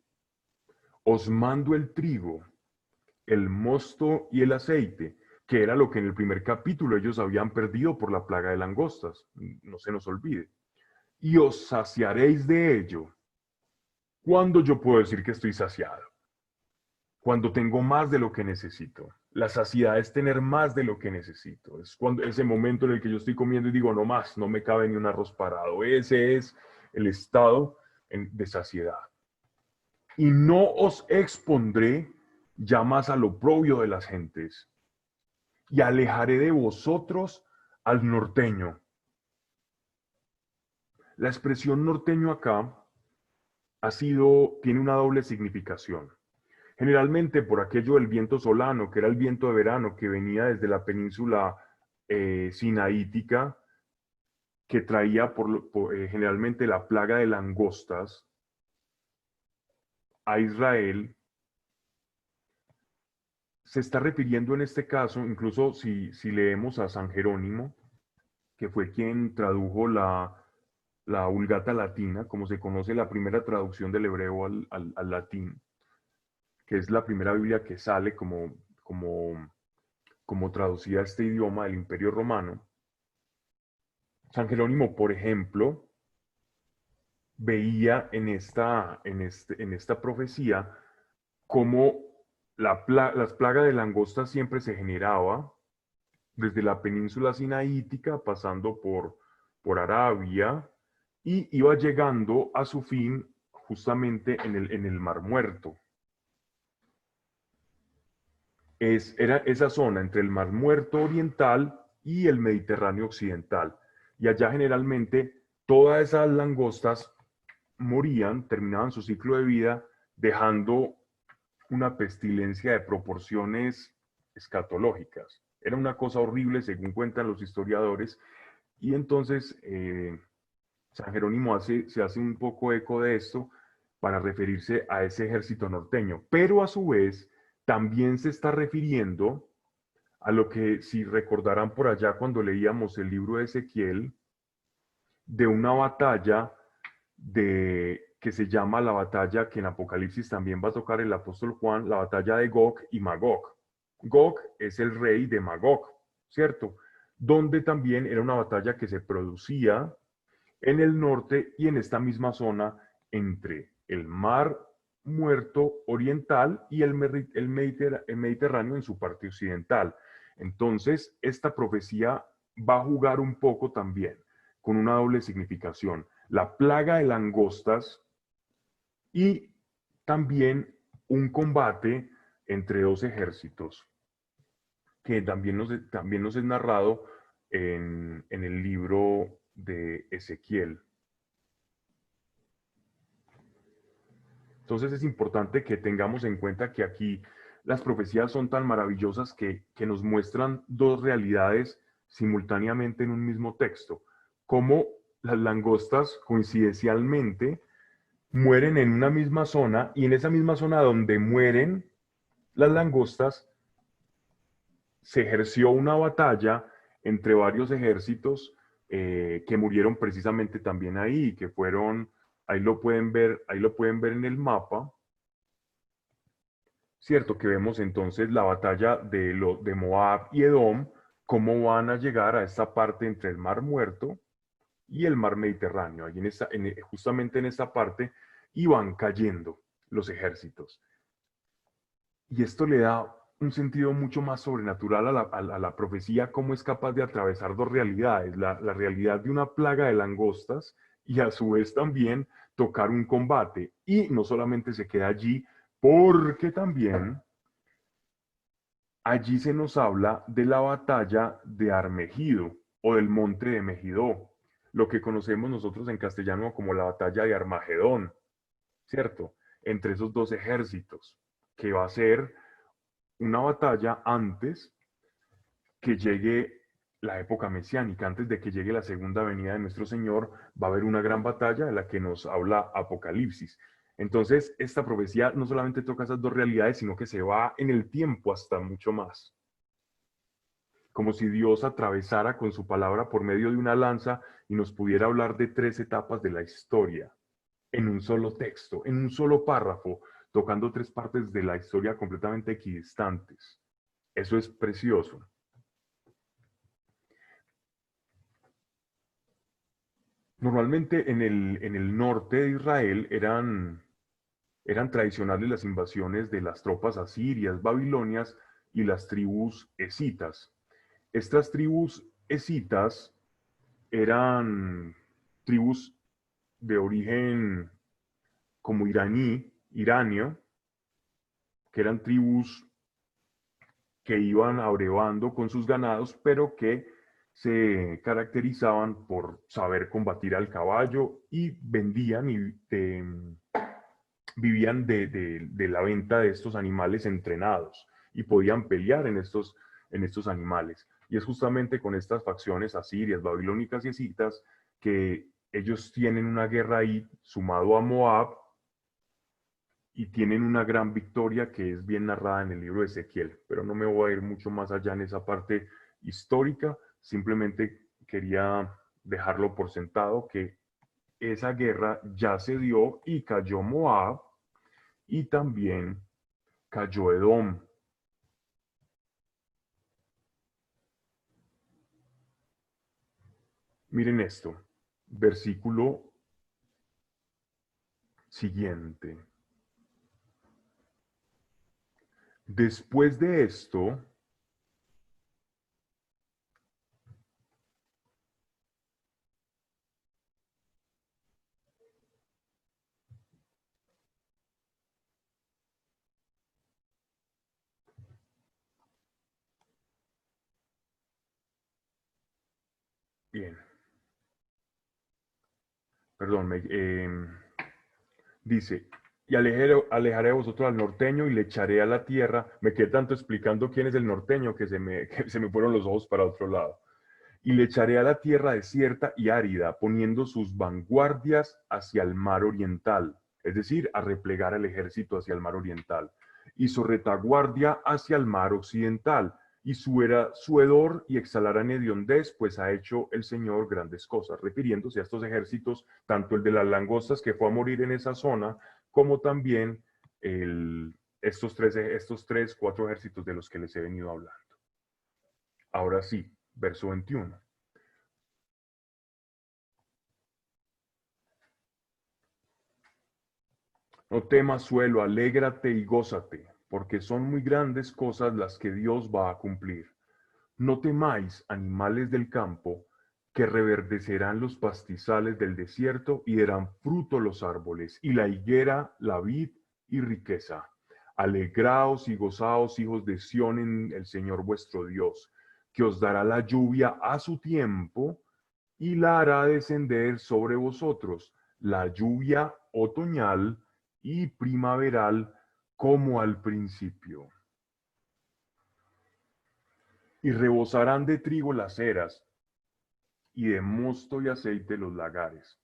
os mando el trigo, el mosto y el aceite, que era lo que en el primer capítulo ellos habían perdido por la plaga de langostas, no se nos olvide, y os saciaréis de ello. ¿Cuándo yo puedo decir que estoy saciado? Cuando tengo más de lo que necesito. La saciedad es tener más de lo que necesito. Es cuando ese momento en el que yo estoy comiendo y digo, no más, no me cabe ni un arroz parado. Ese es el estado de saciedad. Y no os expondré ya más al oprobio de las gentes, y alejaré de vosotros al norteño. La expresión norteño acá tiene una doble significación. Generalmente por aquello del viento solano, que era el viento de verano que venía desde la península sinaítica, que traía generalmente la plaga de langostas a Israel, se está refiriendo en este caso, incluso si leemos a San Jerónimo, que fue quien tradujo la Vulgata Latina, como se conoce la primera traducción del hebreo al latín, que es la primera Biblia que sale como traducida a este idioma del Imperio Romano. San Jerónimo, por ejemplo, veía en esta profecía cómo las plagas de langostas siempre se generaba desde la península sinaítica, pasando por Arabia, y iba llegando a su fin justamente en el Mar Muerto. Era esa zona entre el Mar Muerto oriental y el Mediterráneo occidental. Y allá generalmente todas esas langostas morían, terminaban su ciclo de vida, dejando una pestilencia de proporciones escatológicas. Era una cosa horrible, según cuentan los historiadores, y entonces San Jerónimo se hace un poco eco de esto para referirse a ese ejército norteño, pero a su vez también se está refiriendo a lo que, si recordarán por allá cuando leíamos el libro de Ezequiel, de una batalla que se llama la batalla que en Apocalipsis también va a tocar el apóstol Juan, la batalla de Gog y Magog. Gog es el rey de Magog, ¿cierto? Donde también era una batalla que se producía en el norte y en esta misma zona entre el Mar Muerto oriental y el Mediterráneo en su parte occidental. Entonces, esta profecía va a jugar un poco también con una doble significación. La plaga de langostas y también un combate entre dos ejércitos que también nos es narrado en el libro de Ezequiel. Entonces es importante que tengamos en cuenta que aquí las profecías son tan maravillosas que nos muestran dos realidades simultáneamente en un mismo texto, como las langostas coincidencialmente mueren en una misma zona y en esa misma zona donde mueren las langostas se ejerció una batalla entre varios ejércitos que murieron precisamente también ahí, que fueron, ahí lo pueden ver en el mapa, cierto, que vemos entonces la batalla de Moab y Edom, cómo van a llegar a esta parte entre el Mar Muerto y el Mar Mediterráneo, ahí justamente en esta parte, iban cayendo los ejércitos. Y esto le da un sentido mucho más sobrenatural a la profecía, cómo es capaz de atravesar dos realidades, la realidad de una plaga de langostas y a su vez también tocar un combate. Y no solamente se queda allí, porque también allí se nos habla de la batalla de Armegido o del monte de Megiddo, lo que conocemos nosotros en castellano como la batalla de Armagedón, ¿cierto? Entre esos dos ejércitos, que va a ser una batalla antes que llegue la época mesiánica, antes de que llegue la segunda venida de nuestro Señor, va a haber una gran batalla de la que nos habla Apocalipsis. Entonces, esta profecía no solamente toca esas dos realidades, sino que se va en el tiempo hasta mucho más. Como si Dios atravesara con su palabra por medio de una lanza y nos pudiera hablar de tres etapas de la historia en un solo texto, en un solo párrafo, tocando tres partes de la historia completamente equidistantes. Eso es precioso. Normalmente en el norte de Israel Eran tradicionales las invasiones de las tropas asirias, babilonias y las tribus escitas. Estas tribus escitas eran tribus de origen como iranio, que eran tribus que iban abrevando con sus ganados, pero que se caracterizaban por saber combatir al caballo y vendían y vivían de la venta de estos animales entrenados y podían pelear en estos animales. Y es justamente con estas facciones asirias, babilónicas y escitas que ellos tienen una guerra ahí sumado a Moab y tienen una gran victoria que es bien narrada en el libro de Ezequiel. Pero no me voy a ir mucho más allá en esa parte histórica, simplemente quería dejarlo por sentado que esa guerra ya se dio y cayó Moab y también cayó Edom. Miren esto, versículo siguiente. Después de esto, bien, perdón, dice, y alejaré a vosotros al norteño y le echaré a la tierra. Me quedé tanto explicando quién es el norteño que se me fueron los ojos para otro lado. Y le echaré a la tierra desierta y árida, poniendo sus vanguardias hacia el mar oriental, es decir, a replegar al ejército hacia el mar oriental, y su retaguardia hacia el mar occidental, y su hedor y exhalarán hediondez, pues ha hecho el Señor grandes cosas, refiriéndose a estos ejércitos, tanto el de las langostas que fue a morir en esa zona, como también estos tres, cuatro ejércitos de los que les he venido hablando. Ahora sí, verso 21. No temas, suelo, alégrate y gózate, porque son muy grandes cosas las que Dios va a cumplir. No temáis, animales del campo, que reverdecerán los pastizales del desierto y darán fruto los árboles, y la higuera, la vid y riqueza. Alegraos y gozaos, hijos de Sión, en el Señor vuestro Dios, que os dará la lluvia a su tiempo y la hará descender sobre vosotros, la lluvia otoñal y primaveral como al principio. Y rebosarán de trigo las eras, y de mosto y aceite los lagares.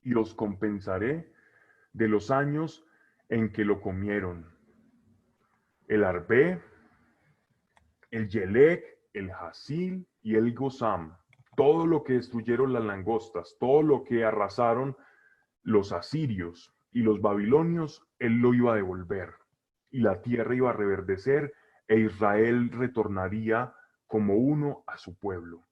Y os compensaré de los años en que lo comieron. El arbe, el yelec, el jasil y el gozam. Todo lo que destruyeron las langostas, todo lo que arrasaron los asirios y los babilonios, él lo iba a devolver. Y la tierra iba a reverdecer e Israel retornaría como uno a su pueblo.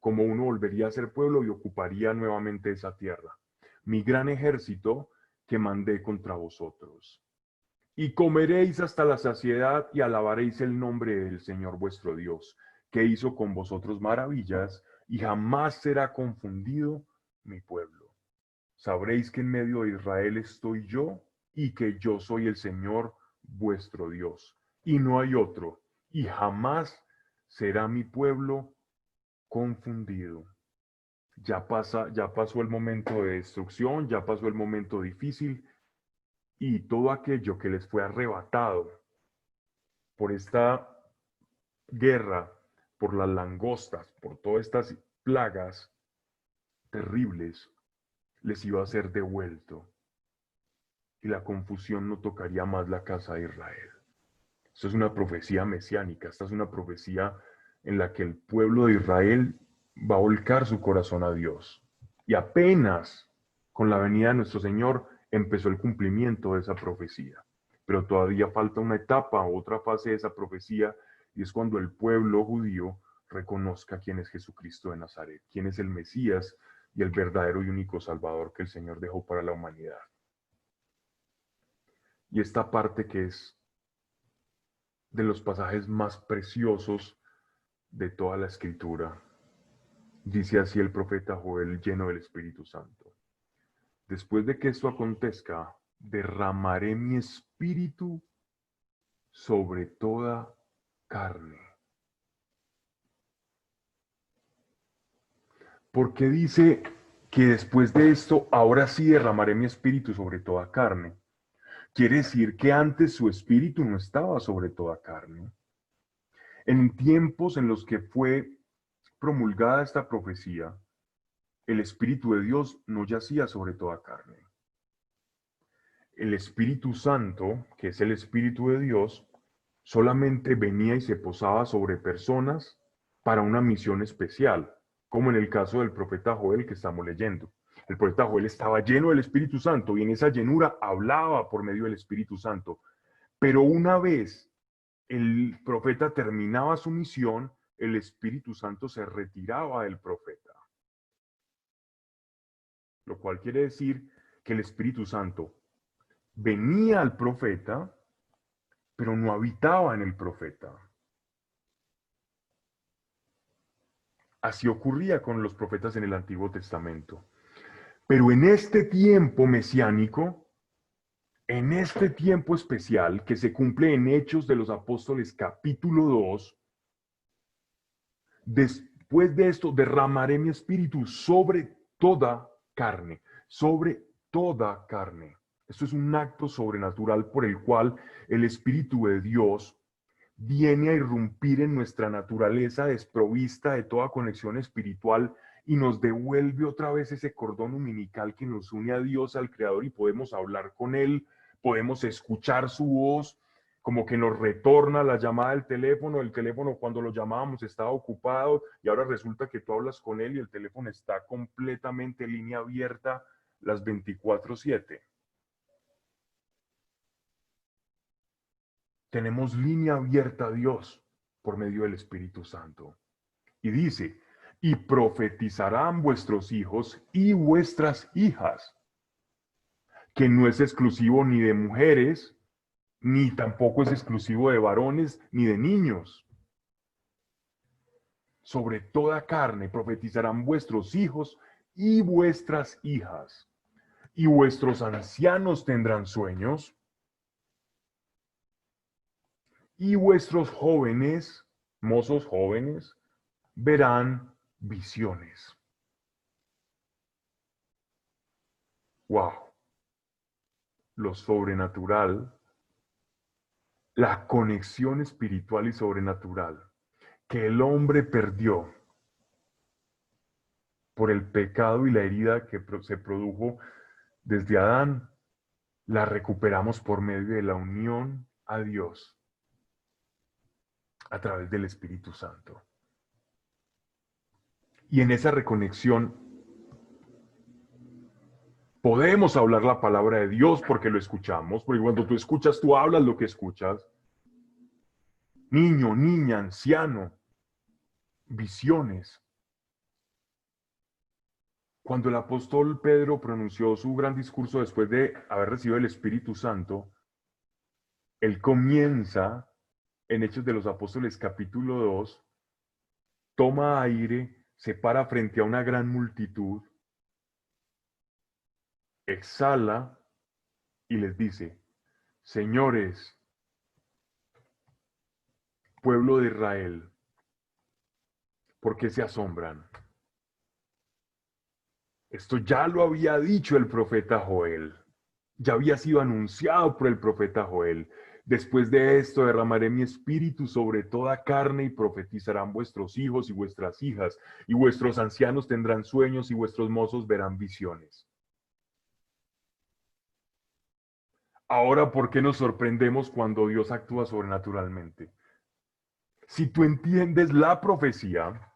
Como uno volvería a ser pueblo y ocuparía nuevamente esa tierra. Mi gran ejército que mandé contra vosotros. Y comeréis hasta la saciedad y alabaréis el nombre del Señor vuestro Dios, que hizo con vosotros maravillas, y jamás será confundido mi pueblo. Sabréis que en medio de Israel estoy yo, y que yo soy el Señor vuestro Dios, y no hay otro, y jamás será mi pueblo confundido. Ya pasó el momento de destrucción, ya pasó el momento difícil, y todo aquello que les fue arrebatado por esta guerra, por las langostas, por todas estas plagas terribles, les iba a ser devuelto y la confusión no tocaría más la casa de Israel. Esto es una profecía mesiánica, esta es una profecía en la que el pueblo de Israel va a volcar su corazón a Dios. Y apenas con la venida de nuestro Señor empezó el cumplimiento de esa profecía. Pero todavía falta una etapa, otra fase de esa profecía, y es cuando el pueblo judío reconozca quién es Jesucristo de Nazaret, quién es el Mesías y el verdadero y único Salvador que el Señor dejó para la humanidad. Y esta parte que es de los pasajes más preciosos de toda la escritura. Dice así el profeta Joel lleno del Espíritu Santo. Después de que esto acontezca, derramaré mi espíritu sobre toda carne. ¿Por qué dice que después de esto, ahora sí derramaré mi espíritu sobre toda carne? Quiere decir que antes su espíritu no estaba sobre toda carne. En tiempos en los que fue promulgada esta profecía, el Espíritu de Dios no yacía sobre toda carne. El Espíritu Santo, que es el Espíritu de Dios, solamente venía y se posaba sobre personas para una misión especial, como en el caso del profeta Joel que estamos leyendo. El profeta Joel estaba lleno del Espíritu Santo y en esa llenura hablaba por medio del Espíritu Santo. Pero una vez el profeta terminaba su misión, el Espíritu Santo se retiraba del profeta. Lo cual quiere decir que el Espíritu Santo venía al profeta, pero no habitaba en el profeta. Así ocurría con los profetas en el Antiguo Testamento. Pero en este tiempo mesiánico, en este tiempo especial que se cumple en Hechos de los Apóstoles capítulo 2, después de esto derramaré mi espíritu sobre toda carne, sobre toda carne. Esto es un acto sobrenatural por el cual el Espíritu de Dios viene a irrumpir en nuestra naturaleza desprovista de toda conexión espiritual y nos devuelve otra vez ese cordón umbilical que nos une a Dios, al Creador, y podemos hablar con Él, podemos escuchar su voz, como que nos retorna la llamada del teléfono. El teléfono cuando lo llamábamos estaba ocupado y ahora resulta que tú hablas con Él y el teléfono está completamente en línea abierta las 24/7. Tenemos línea abierta a Dios por medio del Espíritu Santo. Y dice, y profetizarán vuestros hijos y vuestras hijas, que no es exclusivo ni de mujeres, ni tampoco es exclusivo de varones, ni de niños. Sobre toda carne profetizarán vuestros hijos y vuestras hijas, y vuestros ancianos tendrán sueños, y vuestros jóvenes, mozos jóvenes, verán visiones. Wow, lo sobrenatural, la conexión espiritual y sobrenatural que el hombre perdió por el pecado y la herida que se produjo desde Adán, la recuperamos por medio de la unión a Dios a través del Espíritu Santo. Y en esa reconexión podemos hablar la palabra de Dios porque lo escuchamos, porque cuando tú escuchas, tú hablas lo que escuchas. Niño, niña, anciano, visiones. Cuando el apóstol Pedro pronunció su gran discurso después de haber recibido el Espíritu Santo, él comienza en Hechos de los Apóstoles capítulo 2, toma aire, se para frente a una gran multitud, exhala y les dice, señores, pueblo de Israel, ¿por qué se asombran? Esto ya lo había dicho el profeta Joel, ya había sido anunciado por el profeta Joel. Después de esto derramaré mi espíritu sobre toda carne y profetizarán vuestros hijos y vuestras hijas, y vuestros ancianos tendrán sueños y vuestros mozos verán visiones. Ahora, ¿por qué nos sorprendemos cuando Dios actúa sobrenaturalmente? Si tú entiendes la profecía,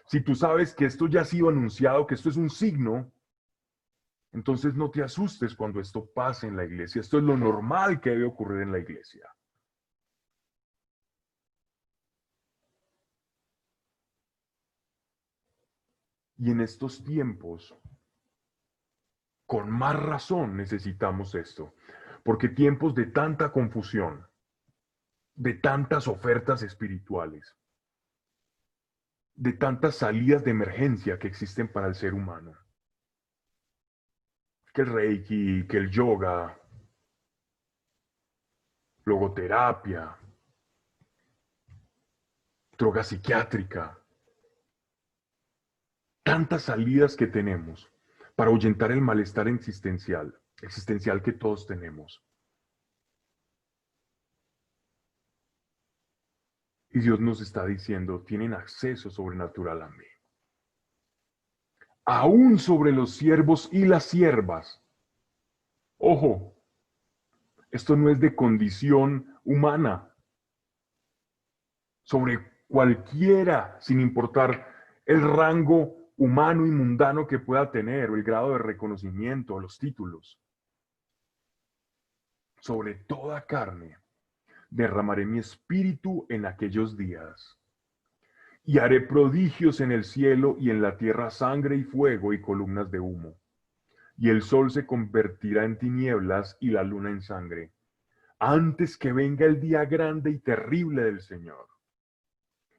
si tú sabes que esto ya ha sido anunciado, que esto es un signo, entonces no te asustes cuando esto pase en la iglesia. Esto es lo normal que debe ocurrir en la iglesia. Y en estos tiempos, con más razón necesitamos esto. Porque tiempos de tanta confusión, de tantas ofertas espirituales, de tantas salidas de emergencia que existen para el ser humano, que el Reiki, que el yoga, logoterapia, droga psiquiátrica, tantas salidas que tenemos para ahuyentar el malestar existencial que todos tenemos. Y Dios nos está diciendo, tienen acceso sobrenatural a mí. Aún sobre los siervos y las siervas. Ojo, esto no es de condición humana. Sobre cualquiera, sin importar el rango humano y mundano que pueda tener, o el grado de reconocimiento, o los títulos. Sobre toda carne derramaré mi espíritu en aquellos días. Y haré prodigios en el cielo y en la tierra, sangre y fuego y columnas de humo. Y el sol se convertirá en tinieblas y la luna en sangre, antes que venga el día grande y terrible del Señor.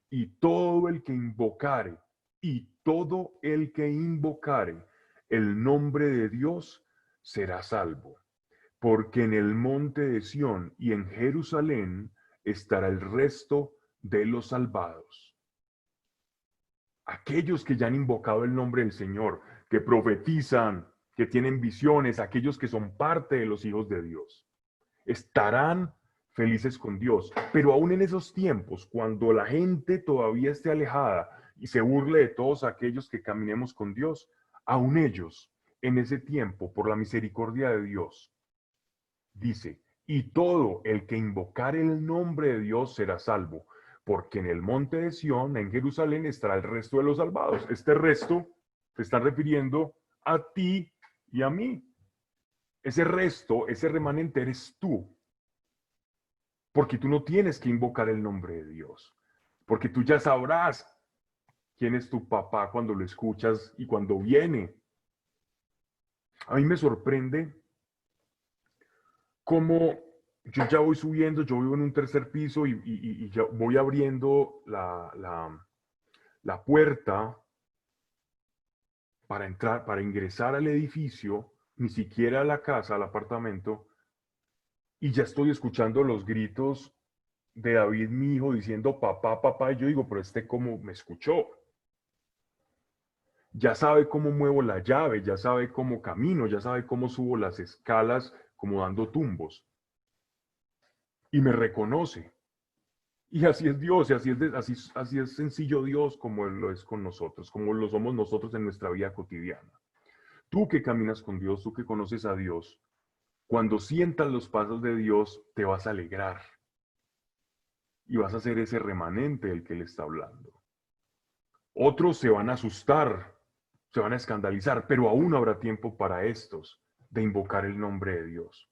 Y todo el que invocare, y todo el que invocare el nombre de Dios será salvo. Porque en el monte de Sión y en Jerusalén estará el resto de los salvados. Aquellos que ya han invocado el nombre del Señor, que profetizan, que tienen visiones, aquellos que son parte de los hijos de Dios, estarán felices con Dios. Pero aún en esos tiempos, cuando la gente todavía esté alejada y se burle de todos aquellos que caminemos con Dios, aún ellos, en ese tiempo, por la misericordia de Dios, dice, y todo el que invocare el nombre de Dios será salvo, porque en el monte de Sión, en Jerusalén, estará el resto de los salvados. Este resto se está refiriendo a ti y a mí. Ese resto, ese remanente eres tú, porque tú no tienes que invocar el nombre de Dios, porque tú ya sabrás quién es tu papá cuando lo escuchas y cuando viene. A mí me sorprende cómo yo ya voy subiendo, yo vivo en un tercer piso y ya voy abriendo la puerta para entrar, para ingresar al edificio, ni siquiera a la casa, al apartamento, y ya estoy escuchando los gritos de David, mi hijo, diciendo papá, papá, y yo digo, pero este cómo me escuchó. Ya sabe cómo muevo la llave, ya sabe cómo camino, ya sabe cómo subo las escalas, como dando tumbos. Y me reconoce. Y así es Dios, y así es sencillo Dios como Él lo es con nosotros, como lo somos nosotros en nuestra vida cotidiana. Tú que caminas con Dios, tú que conoces a Dios, cuando sientas los pasos de Dios, te vas a alegrar y vas a ser ese remanente del que Él está hablando. Otros se van a asustar, se van a escandalizar, pero aún habrá tiempo para estos de invocar el nombre de Dios.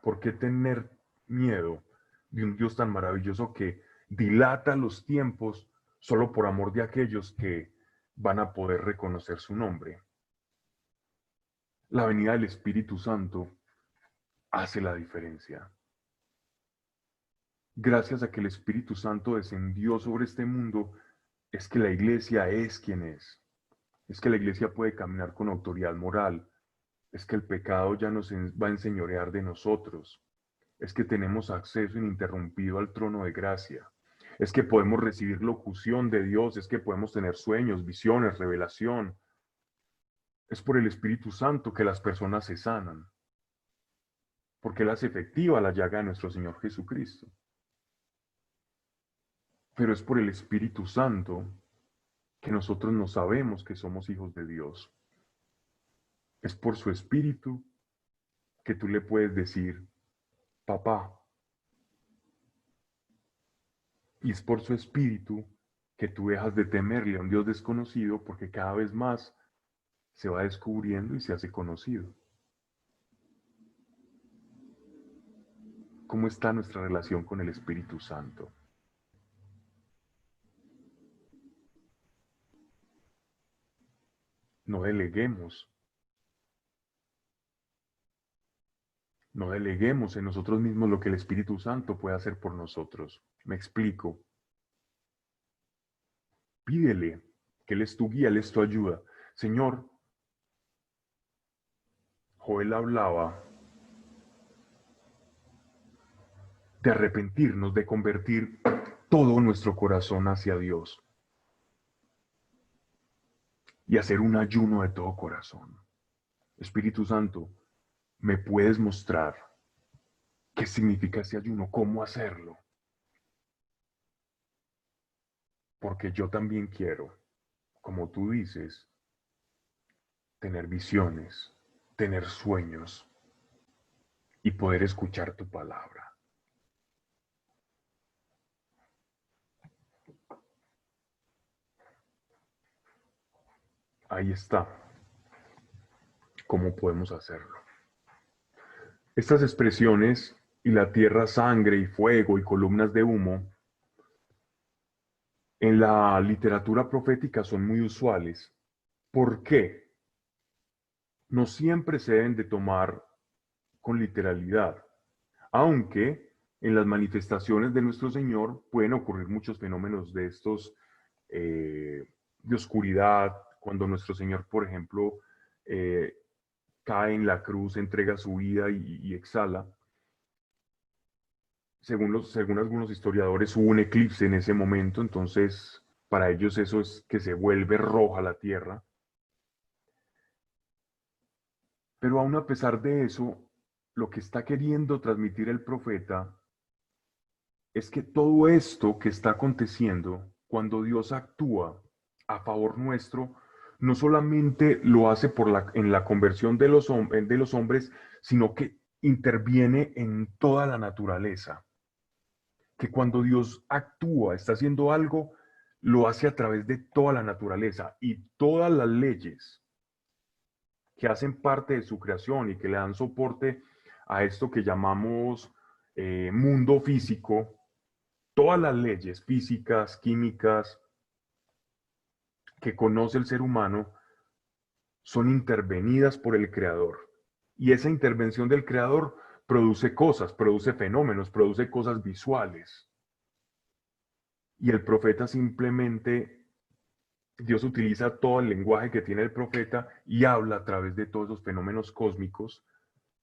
¿Por qué tener miedo de un Dios tan maravilloso que dilata los tiempos solo por amor de aquellos que van a poder reconocer su nombre? La venida del Espíritu Santo hace la diferencia. Gracias a que el Espíritu Santo descendió sobre este mundo, es que la iglesia es quien es. Es que la iglesia puede caminar con autoridad moral. Es que el pecado ya nos va a enseñorear de nosotros. Es que tenemos acceso ininterrumpido al trono de gracia. Es que podemos recibir locución de Dios. Es que podemos tener sueños, visiones, revelación. Es por el Espíritu Santo que las personas se sanan. Porque Él hace efectiva la llaga de nuestro Señor Jesucristo. Pero es por el Espíritu Santo que nosotros no sabemos que somos hijos de Dios. Es por su Espíritu que tú le puedes decir, papá. Y es por su Espíritu que tú dejas de temerle a un Dios desconocido porque cada vez más se va descubriendo y se hace conocido. ¿Cómo está nuestra relación con el Espíritu Santo? No deleguemos No deleguemos en nosotros mismos lo que el Espíritu Santo puede hacer por nosotros. Me explico. Pídele que Él es tu guía, Él es tu ayuda. Señor, Joel hablaba de arrepentirnos, de convertir todo nuestro corazón hacia Dios y hacer un ayuno de todo corazón. Espíritu Santo, ¿me puedes mostrar qué significa ese ayuno? ¿Cómo hacerlo? Porque yo también quiero, como tú dices, tener visiones, tener sueños y poder escuchar tu palabra. Ahí está. ¿Cómo podemos hacerlo? Estas expresiones, y la tierra sangre y fuego y columnas de humo, en la literatura profética son muy usuales. ¿Por qué? No siempre se deben de tomar con literalidad, aunque en las manifestaciones de nuestro Señor pueden ocurrir muchos fenómenos de estos, de oscuridad, cuando nuestro Señor, por ejemplo, eh, cae en la cruz, entrega su vida y exhala. Según algunos historiadores, hubo un eclipse en ese momento, entonces para ellos eso es que se vuelve roja la tierra. Pero aún a pesar de eso, lo que está queriendo transmitir el profeta es que todo esto que está aconteciendo, cuando Dios actúa a favor nuestro, no solamente lo hace en la conversión de los hombres, sino que interviene en toda la naturaleza. Que cuando Dios actúa, está haciendo algo, lo hace a través de toda la naturaleza y todas las leyes que hacen parte de su creación y que le dan soporte a esto que llamamos mundo físico, todas las leyes físicas, químicas que conoce el ser humano son intervenidas por el Creador. Y esa intervención del Creador produce cosas, produce fenómenos, produce cosas visuales. Y el profeta simplemente, Dios utiliza todo el lenguaje que tiene el profeta y habla a través de todos esos fenómenos cósmicos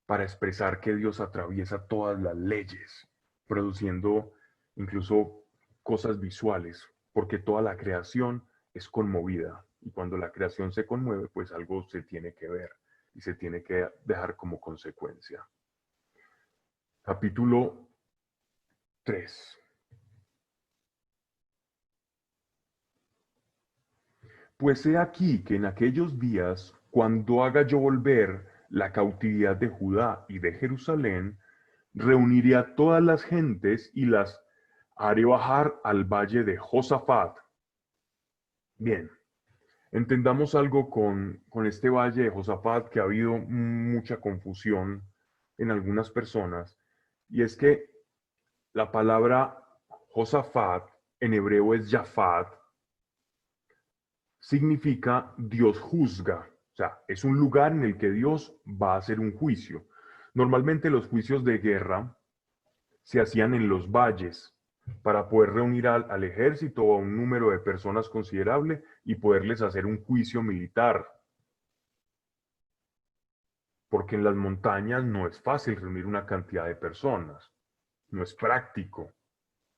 para expresar que Dios atraviesa todas las leyes, produciendo incluso cosas visuales, porque toda la creación es conmovida. Y cuando la creación se conmueve, pues algo se tiene que ver y se tiene que dejar como consecuencia. Capítulo 3. Pues he aquí que en aquellos días, cuando haga yo volver la cautividad de Judá y de Jerusalén, reuniré a todas las gentes y las haré bajar al valle de Josafat. Bien, entendamos algo con este valle de Josafat, que ha habido mucha confusión en algunas personas, y es que la palabra Josafat en hebreo es Jafat, significa Dios juzga. O sea, es un lugar en el que Dios va a hacer un juicio. Normalmente los juicios de guerra se hacían en los valles para poder reunir al ejército o a un número de personas considerable y poderles hacer un juicio militar. Porque en las montañas no es fácil reunir una cantidad de personas, no es práctico.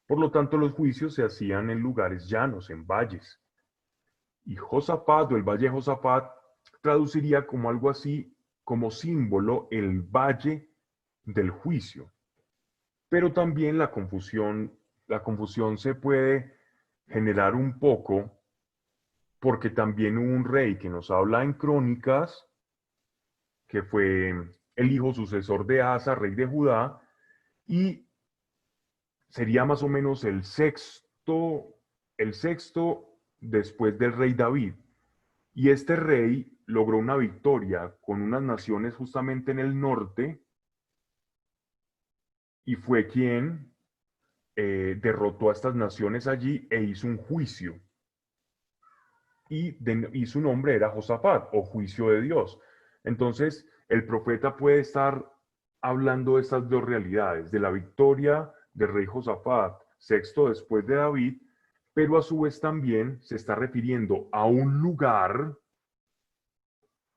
Por lo tanto, los juicios se hacían en lugares llanos, en valles. Y Josafat o el valle de Josafat traduciría como algo así, como símbolo, el valle del juicio. Pero también la confusión se puede generar un poco porque también hubo un rey que nos habla en Crónicas, que fue el hijo sucesor de Asa, rey de Judá, y sería más o menos el sexto después del rey David. Y este rey logró una victoria con unas naciones justamente en el norte y fue quien derrotó a estas naciones allí e hizo un juicio. Y su nombre era Josafat o juicio de Dios. Entonces, el profeta puede estar hablando de estas dos realidades, de la victoria del rey Josafat, sexto después de David, pero a su vez también se está refiriendo a un lugar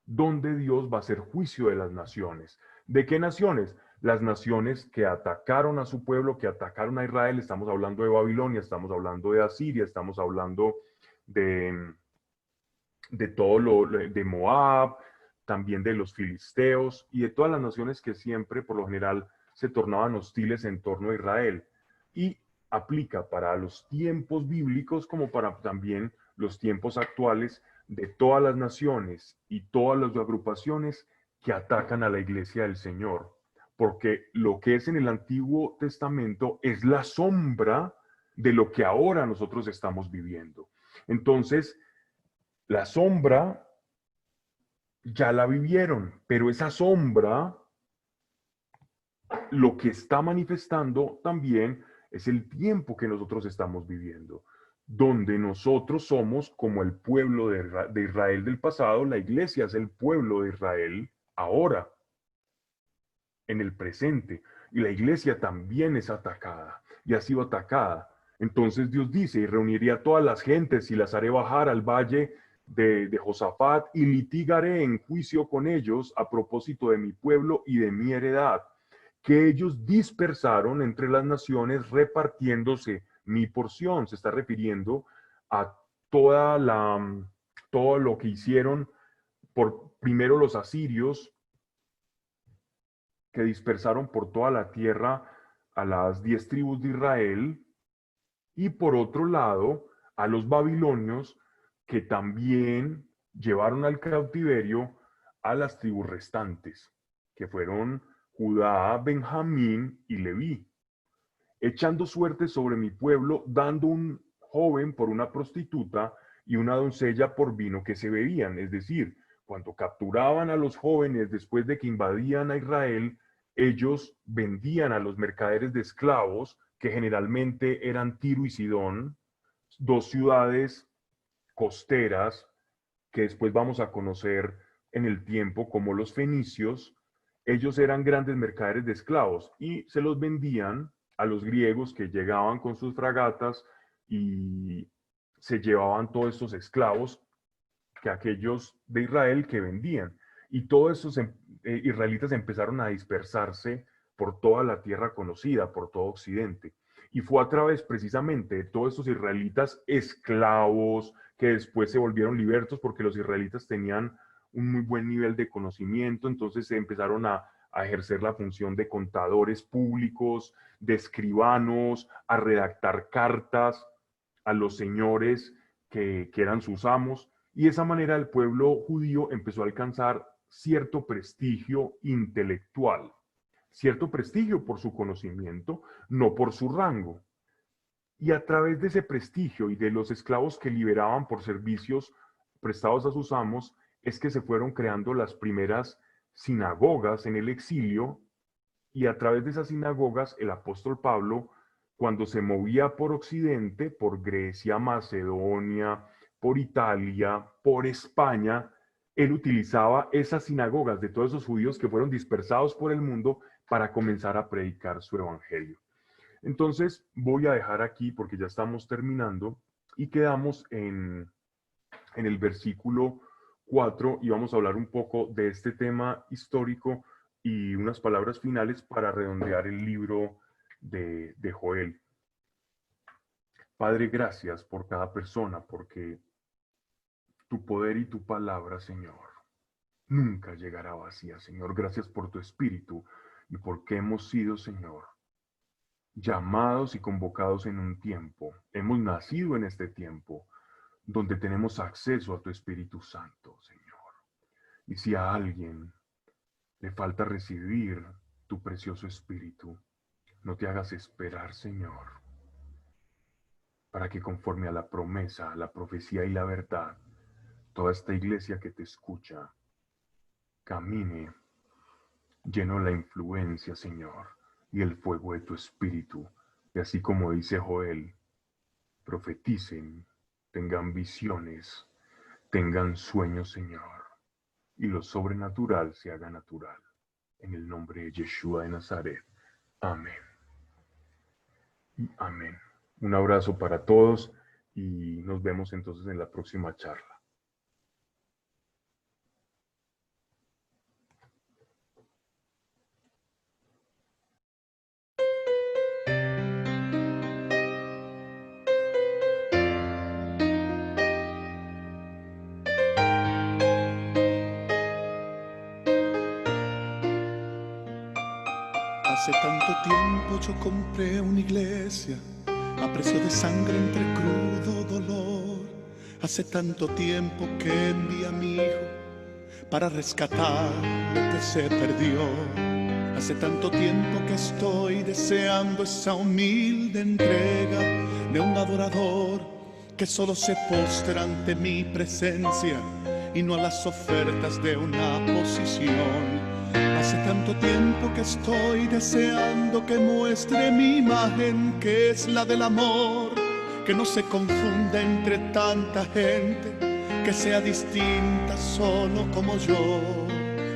donde Dios va a hacer juicio de las naciones. ¿De qué naciones? Las naciones que atacaron a su pueblo, que atacaron a Israel. Estamos hablando de Babilonia, estamos hablando de Asiria, estamos hablando de, de todo de Moab, también de los filisteos y de todas las naciones que siempre, por lo general, se tornaban hostiles en torno a Israel. Y aplica para los tiempos bíblicos como para también los tiempos actuales de todas las naciones y todas las agrupaciones que atacan a la iglesia del Señor. Porque lo que es en el Antiguo Testamento es la sombra de lo que ahora nosotros estamos viviendo. Entonces, la sombra ya la vivieron, pero esa sombra lo que está manifestando también es el tiempo que nosotros estamos viviendo, donde nosotros somos como el pueblo de Israel del pasado, la iglesia es el pueblo de Israel ahora, en el presente, y la iglesia también es atacada y ha sido atacada. Entonces Dios dice, y reuniré a todas las gentes y las haré bajar al valle de Josafat y litigaré en juicio con ellos a propósito de mi pueblo y de mi heredad, que ellos dispersaron entre las naciones repartiéndose mi porción. Se está refiriendo a toda todo lo que hicieron por primero los asirios, que dispersaron por toda la tierra a las 10 tribus de Israel, y por otro lado a los babilonios, que también llevaron al cautiverio a las tribus restantes, que fueron Judá, Benjamín y Leví, echando suerte sobre mi pueblo, dando un joven por una prostituta y una doncella por vino que se bebían. Es decir, cuando capturaban a los jóvenes después de que invadían a Israel, ellos vendían a los mercaderes de esclavos, que generalmente eran Tiro y Sidón, dos ciudades costeras que después vamos a conocer en el tiempo como los fenicios. Ellos eran grandes mercaderes de esclavos y se los vendían a los griegos, que llegaban con sus fragatas y se llevaban todos estos esclavos que aquellos de Israel que vendían. Y todos esos israelitas empezaron a dispersarse por toda la tierra conocida, por todo Occidente. Y fue a través precisamente de todos estos israelitas esclavos que después se volvieron libertos, porque los israelitas tenían un muy buen nivel de conocimiento, entonces se empezaron a ejercer la función de contadores públicos, de escribanos, a redactar cartas a los señores que eran sus amos, y de esa manera el pueblo judío empezó a alcanzar cierto prestigio intelectual, cierto prestigio por su conocimiento, no por su rango. Y a través de ese prestigio y de los esclavos que liberaban por servicios prestados a sus amos, es que se fueron creando las primeras sinagogas en el exilio, y a través de esas sinagogas el apóstol Pablo, cuando se movía por Occidente, por Grecia, Macedonia, por Italia, por España, él utilizaba esas sinagogas de todos esos judíos que fueron dispersados por el mundo para comenzar a predicar su evangelio. Entonces voy a dejar aquí porque ya estamos terminando y quedamos en el versículo 4 y vamos a hablar un poco de este tema histórico y unas palabras finales para redondear el libro de Joel. Padre, gracias por cada persona, porque tu poder y tu palabra, Señor, nunca llegará vacía, Señor. Gracias por tu espíritu y porque hemos sido, Señor, llamados y convocados en un tiempo. Hemos nacido en este tiempo donde tenemos acceso a tu Espíritu Santo, Señor. Y si a alguien le falta recibir tu precioso Espíritu, no te hagas esperar, Señor, para que conforme a la promesa, la profecía y la verdad, toda esta iglesia que te escucha camine lleno de la influencia, Señor, y el fuego de tu Espíritu. Y así como dice Joel, profeticen, tengan visiones, tengan sueños, Señor, y lo sobrenatural se haga natural. en el nombre de Yeshua de Nazaret. Amén. Y amén. Un abrazo para todos y nos vemos entonces en la próxima charla. Hace tanto tiempo yo compré una iglesia a precio de sangre entre crudo dolor. Hace tanto tiempo que envié a mi hijo para rescatar lo que se perdió. Hace tanto tiempo que estoy deseando esa humilde entrega de un adorador que solo se postra ante mi presencia y no a las ofertas de una posición. Hace tanto tiempo que estoy deseando que muestre mi imagen, que es la del amor, que no se confunda entre tanta gente, que sea distinta solo como yo,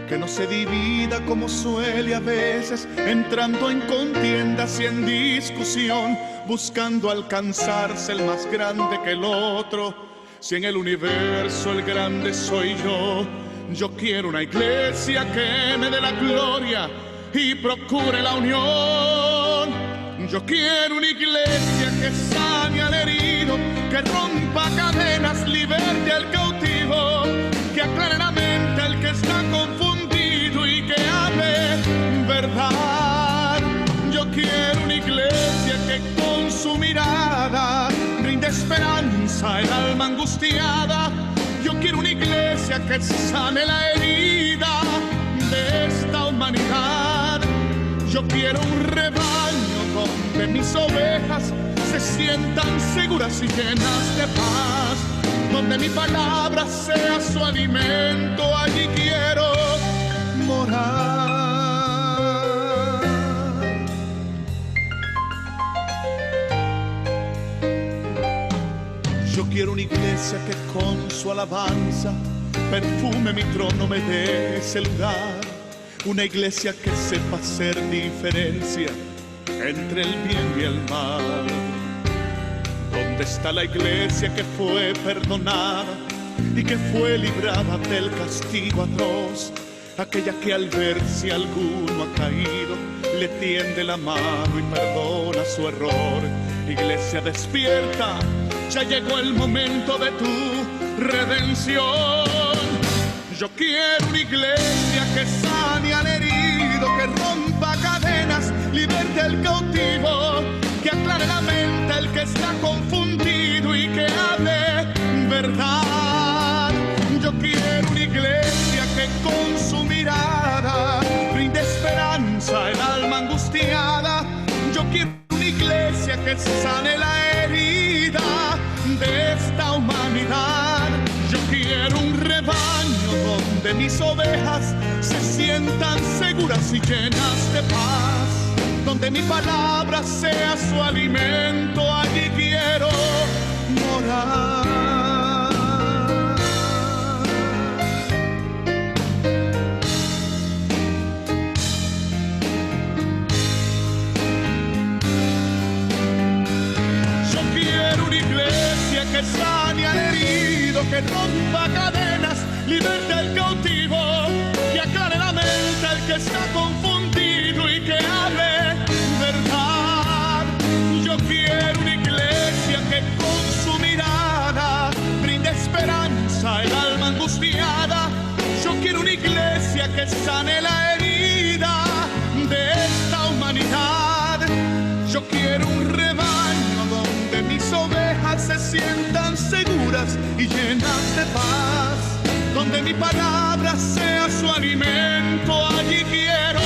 que no se divida como suele a veces, entrando en contiendas y en discusión, buscando alcanzarse el más grande que el otro. Si en el universo el grande soy yo quiero una iglesia que me dé la gloria y procure la unión. Yo quiero una iglesia que sane al herido, que rompa cadenas, liberte al cautivo, que aclare la mente al que está confundido y que hable verdad. Yo quiero una iglesia que con su mirada brinde esperanza al alma angustiada. Yo quiero una iglesia que sane la herida de esta humanidad. Yo quiero un rebaño donde mis ovejas se sientan seguras y llenas de paz, donde mi palabra sea su alimento. Allí quiero morar. Yo quiero una iglesia que con su alabanza perfume mi trono, me dé ese lugar. Una iglesia que sepa hacer diferencia entre el bien y el mal. ¿Dónde está la iglesia que fue perdonada y que fue librada del castigo atroz? Aquella que al ver si alguno ha caído le tiende la mano y perdona su error. Iglesia despierta, ya llegó el momento de tu redención. Yo quiero una iglesia que sane al herido, que rompa cadenas, liberte al cautivo, que aclare la mente al que está confundido y que hable verdad. Yo quiero una iglesia que con su mirada brinde esperanza al alma angustiada. Yo quiero una iglesia que sane la herida de esta humanidad. Yo quiero un rebaño donde mis ovejas se sientan seguras y llenas de paz, donde mi palabra sea su alimento. Allí quiero morar. Que sane al herido, que rompa cadenas, liberte al cautivo, que aclare la mente al que está confundido y que hable verdad. Yo quiero una iglesia que con su mirada brinde esperanza al alma angustiada. Yo quiero una iglesia que sane la herida de esta humanidad. Yo quiero un rebaño donde mis ovejas se sientan seguras y llenas de paz, donde mi palabra sea su alimento. Allí quiero